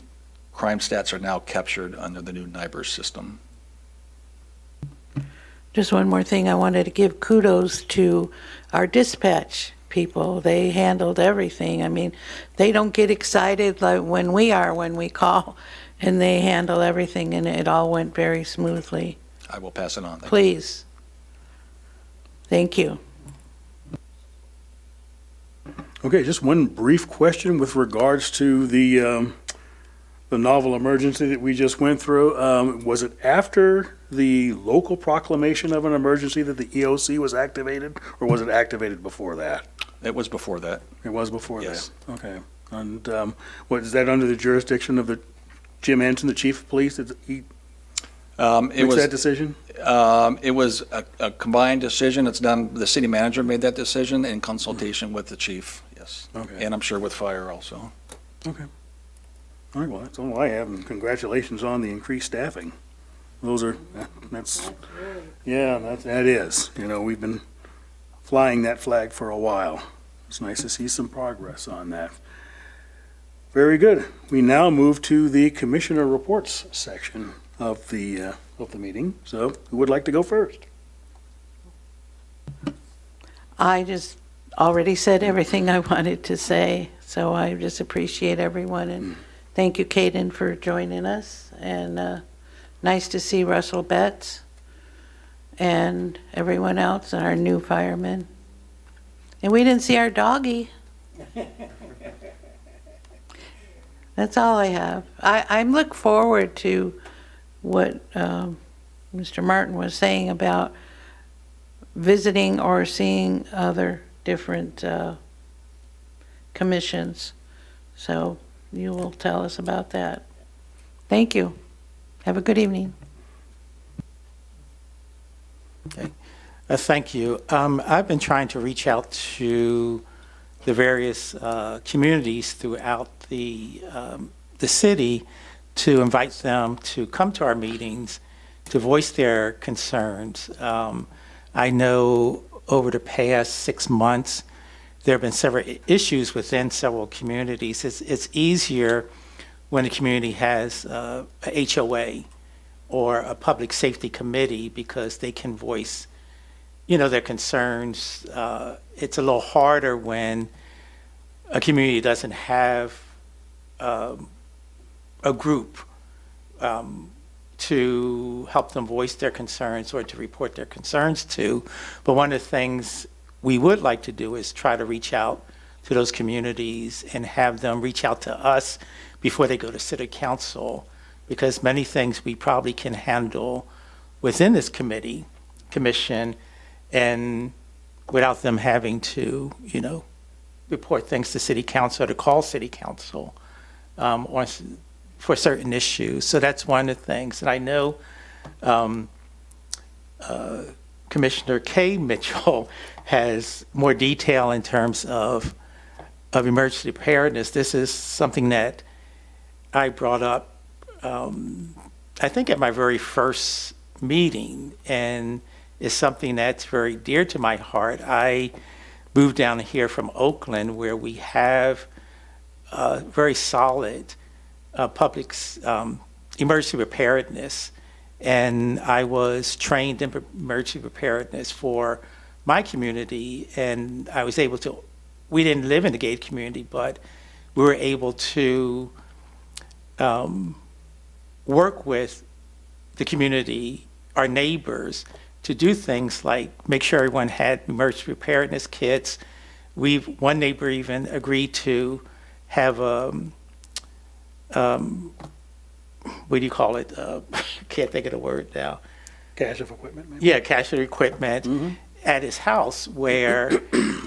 crime stats are now captured under the new NIBR system. Just one more thing, I wanted to give kudos to our dispatch people. They handled everything. I mean, they don't get excited like when we are when we call, and they handle everything, and it all went very smoothly. I will pass it on. Thank you. Please. Thank you. Okay, just one brief question with regards to the novel emergency that we just went through. Was it after the local proclamation of an emergency that the EOC was activated, or was it activated before that? It was before that. It was before that? Yes. Okay. And what, is that under the jurisdiction of the Jim Anson, the chief of police? Did he It make was that decision? It was a combined decision. It's done, the city manager made that decision in consultation with the chief, yes. Okay. And I'm sure with fire also. Okay. All right, well, that's all I have, and congratulations on the increased staffing. That's, yeah, that is. You know, we've been flying that flag for a while. It's nice to see some progress on that. Very good. We now move to the commissioner reports section of the meeting. So who would like to go first? I just already said everything I wanted to say, so I just appreciate everyone, and thank you, Kaden, for joining us, and nice to see Russell Betts and everyone else, and our new firemen. And we didn't see our doggy. That's all I have. I look forward to what Mr. Martin was saying about visiting or seeing other different commissions. So you will tell us about that. Thank you. Have a good evening. Okay. Thank you. I've been trying to reach out to the various communities throughout the city to invite them to come to our meetings to voice their concerns. I know over the past 6 months, there have been several issues within several communities. It's easier when a community has a HOA or a public safety committee because they can voice, their concerns. It's a little harder when a community doesn't have a group to help them voice their concerns or to report their concerns to. But one of the things we would like to do is try to reach out to those communities and have them reach out to us before they go to city council, because many things we probably can handle within this commission, and without them having to, report things to city council or to call city council or for certain issues. So that's one of the things. And I know Commissioner Kay Mitchell has more detail in terms of emergency preparedness. This is something that I brought up, I think at my very first meeting, and is something that's very dear to my heart. I moved down here from Oakland, where we have very solid public emergency preparedness, and I was trained in emergency preparedness for my community, and I was able to, we didn't live in the gated community, but we were able to work with the community, our neighbors, to do things like make sure everyone had emergency preparedness kits. One neighbor even agreed to have what do you call it? Can't think of the word now. Cache of equipment, maybe? Yeah, cache of equipment at his house, where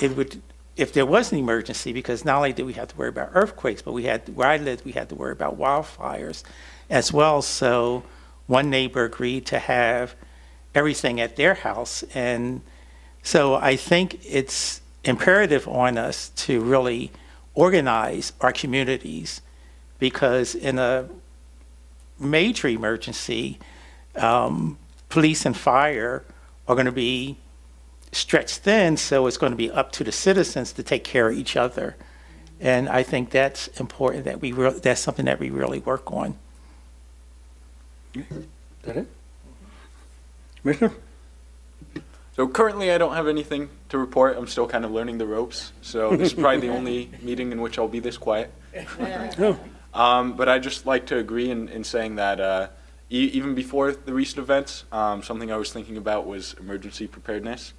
it would, if there was an emergency, because not only did we have to worry about earthquakes, but where I lived, we had to worry about wildfires as well. So one neighbor agreed to have everything at their house. And so I think it's imperative on us to really organize our communities, because in a major emergency, police and fire are going to be stretched thin, so it's going to be up to the citizens to take care of each other. And I think that's important, that that's something that we really work on. Is that it? Commissioner? So currently, I don't have anything to report. I'm still kind of learning the ropes. So this is probably the only meeting in which I'll be this quiet. But I just like to agree in saying that even before the recent events, something I was thinking about was emergency preparedness.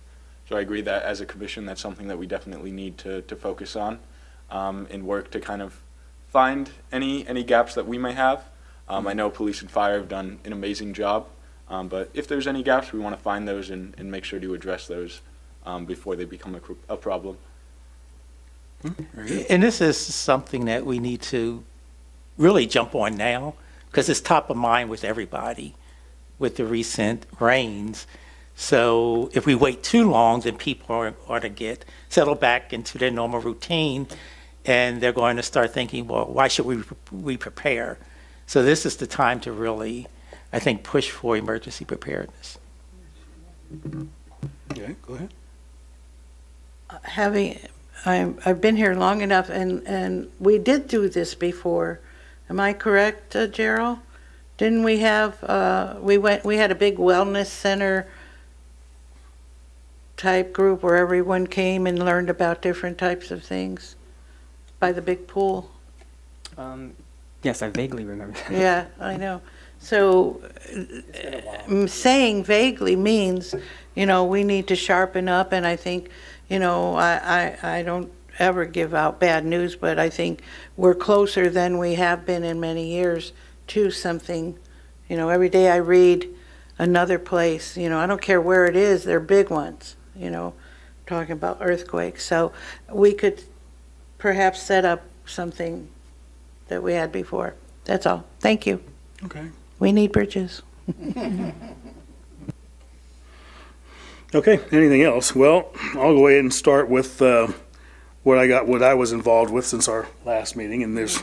So I agree that as a commission, that's something that we definitely need to focus on and work to kind of find any gaps that we may have. I know police and fire have done an amazing job, but if there's any gaps, we want to find those and make sure to address those before they become a problem. And this is something that we need to really jump on now, because it's top of mind with everybody with the recent rains. So if we wait too long, then people are going to get settled back into their normal routine, and they're going to start thinking, well, why should we prepare? So this is the time to really, I think, push for emergency preparedness. Okay, go ahead. I've been here long enough, and we did do this before. Am I correct, Gerald? Didn't we have, we had a big wellness center type group where everyone came and learned about different types of things by the big pool? Yes, I vaguely remember that. Yeah, I know. So saying vaguely means, we need to sharpen up, and I think, I don't ever give out bad news, but I think we're closer than we have been in many years to something. Every day I read another place, I don't care where it is, they're big ones, talking about earthquakes. So we could perhaps set up something that we had before. That's all. Thank you. Okay. We need bridges. Okay, anything else? Well, I'll go ahead and start with what I was involved with since our last meeting, and there's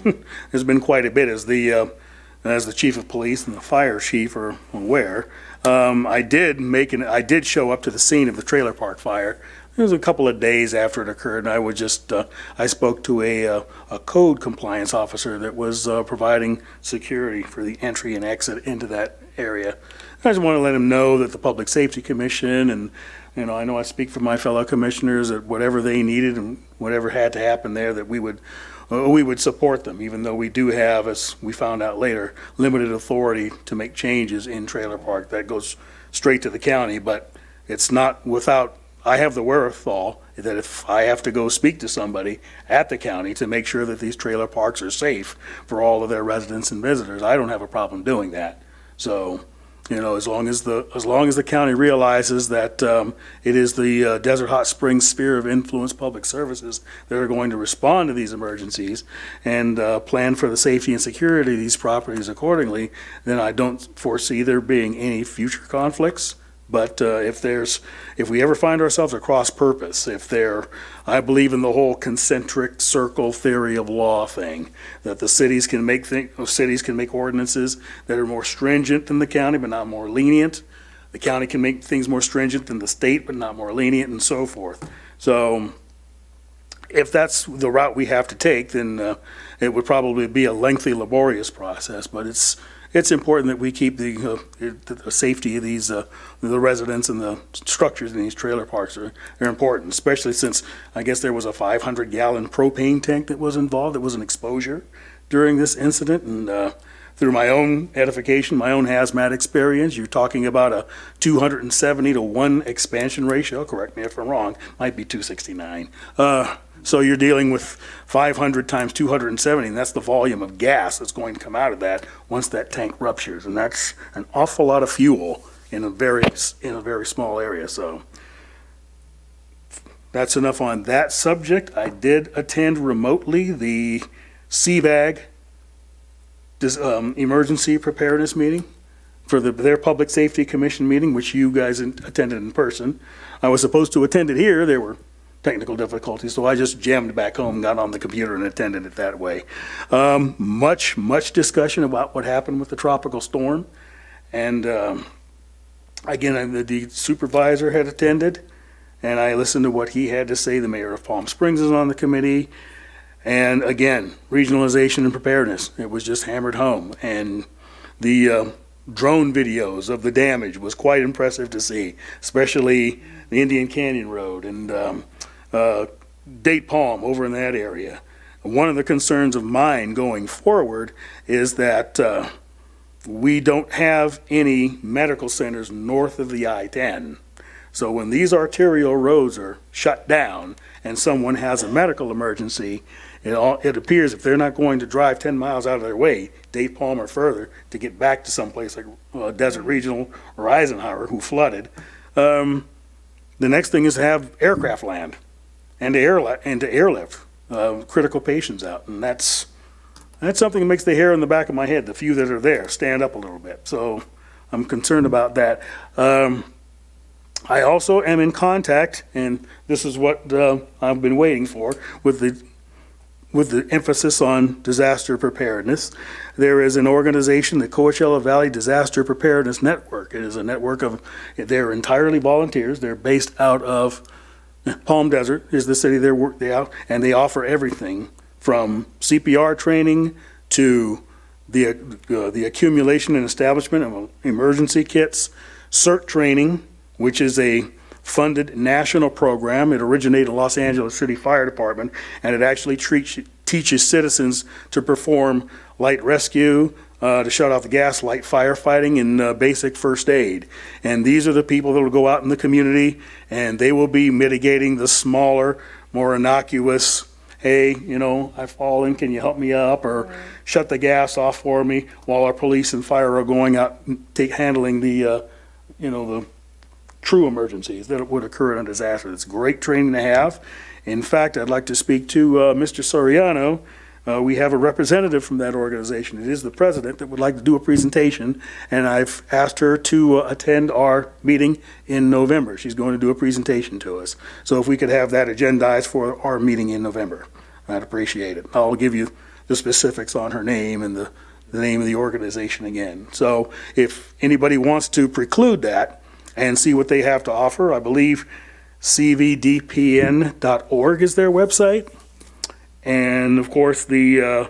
been quite a bit as the chief of police and the fire chief are aware. I did show up to the scene of the trailer park fire. It was a couple of days after it occurred, and I spoke to a code compliance officer that was providing security for the entry and exit into that area. I just want to let him know that the Public Safety Commission, and I know I speak for my fellow commissioners, that whatever they needed and whatever had to happen there, that we would support them, even though we do have, as we found out later, limited authority to make changes in trailer park. That goes straight to the county, but it's not without. I have the wherewithal that if I have to go speak to somebody at the county to make sure that these trailer parks are safe for all of their residents and visitors, I don't have a problem doing that. So, as long as the county realizes that it is the Desert Hot Springs Sphere of Influence Public Services that are going to respond to these emergencies and plan for the safety and security of these properties accordingly, then I don't foresee there being any future conflicts. But if we ever find ourselves at cross purpose, I believe in the whole concentric circle theory of law thing, that the cities can make ordinances that are more stringent than the county, but not more lenient. The county can make things more stringent than the state, but not more lenient, and so forth. So if that's the route we have to take, then it would probably be a lengthy, laborious process, but it's important that we keep the safety of these the residents and the structures in these trailer parks are important, especially since I guess there was a 500-gallon propane tank that was involved. That was an exposure during this incident, and through my own edification, my own hazmat experience, you're talking about a 270 to 1 expansion ratio. Correct me if I'm wrong. Might be 269. So you're dealing with 500 times 270, and that's the volume of gas that's going to come out of that once that tank ruptures, and that's an awful lot of fuel in a very small area. So that's enough on that subject. I did attend remotely the CVAG emergency preparedness meeting for their Public Safety Commission meeting, which you guys attended in person. I was supposed to attend it here. There were technical difficulties, so I just jammed back home, got on the computer, and attended it that way. Much discussion about what happened with the tropical storm, and again, the supervisor had attended, and I listened to what he had to say. The mayor of Palm Springs is on the committee, and again, regionalization and preparedness. It was just hammered home, and the drone videos of the damage was quite impressive to see, especially the Indian Canyon Road and Date Palm over in that area. One of the concerns of mine going forward is that we don't have any medical centers north of the I-10. So when these arterial roads are shut down and someone has a medical emergency, it appears if they're not going to drive 10 miles out of their way, Date Palm or further, to get back to someplace like Desert Regional or Eisenhower, who flooded, the next thing is to have aircraft land and to airlift critical patients out. And that's something that makes the hair on the back of my head, the few that are there, stand up a little bit. So I'm concerned about that. I also am in contact, and this is what I've been waiting for, with the emphasis on disaster preparedness. There is an organization, the Coachella Valley Disaster Preparedness Network. It is a network they're entirely volunteers. They're based out of Palm Desert, is the city and they offer everything from CPR training to the accumulation and establishment of emergency kits, CERT training, which is a funded national program. It originated in Los Angeles City Fire Department, and it actually teaches citizens to perform light rescue, to shut off the gas, light firefighting, and basic first aid. And these are the people that will go out in the community, and they will be mitigating the smaller, more innocuous, hey, I've fallen, can you help me up? Or shut the gas off for me, while our police and fire are going out handling the true emergencies that would occur in a disaster. It's great training to have. In fact, I'd like to speak to Mr. Soriano. We have a representative from that organization. It is the president that would like to do a presentation, and I've asked her to attend our meeting in November. She's going to do a presentation to us. So if we could have that agendized for our meeting in November, I'd appreciate it. I'll give you the specifics on her name and the name of the organization again. So if anybody wants to preclude that and see what they have to offer, I believe cvdpn.org is their website. And of course, the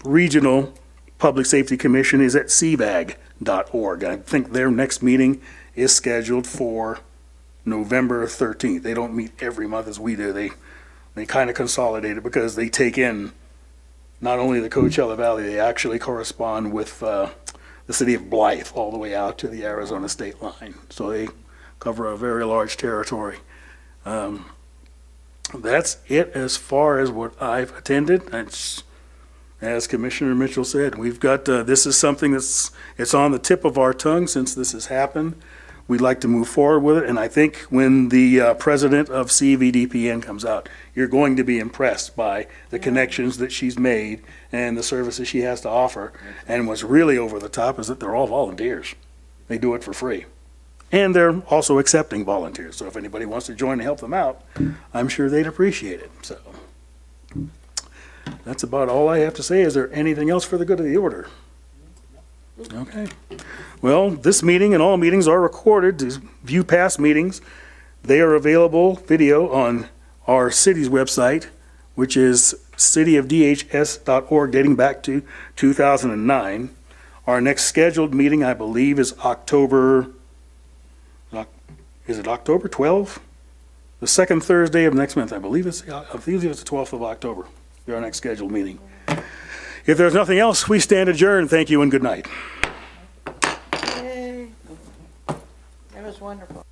regional public safety commission is at cvag.org. I think their next meeting is scheduled for November 13th. They don't meet every month as we do. They kind of consolidate it because they take in not only the Coachella Valley, they actually correspond with the city of Blythe all the way out to the Arizona state line. So they cover a very large territory. That's it as far as what I've attended. That's, as Commissioner Mitchell said, we've got, this is something it's on the tip of our tongue since this has happened. We'd like to move forward with it, and I think when the president of CVDPN comes out, you're going to be impressed by the connections that she's made and the services she has to offer. And what's really over the top is that they're all volunteers. They do it for free. And they're also accepting volunteers. So if anybody wants to join and help them out, I'm sure they'd appreciate it. So that's about all I have to say. Is there anything else for the good of the order? Okay. Well, this meeting and all meetings are recorded to view past meetings. They are available video on our city's website, which is cityofdhs.org, dating back to 2009. Our next scheduled meeting, I believe, is October 12th? The second Thursday of next month. I believe it's the 12th of October. Our next scheduled meeting. If there's nothing else, we stand adjourned. Thank you and good night. Yay. That was wonderful.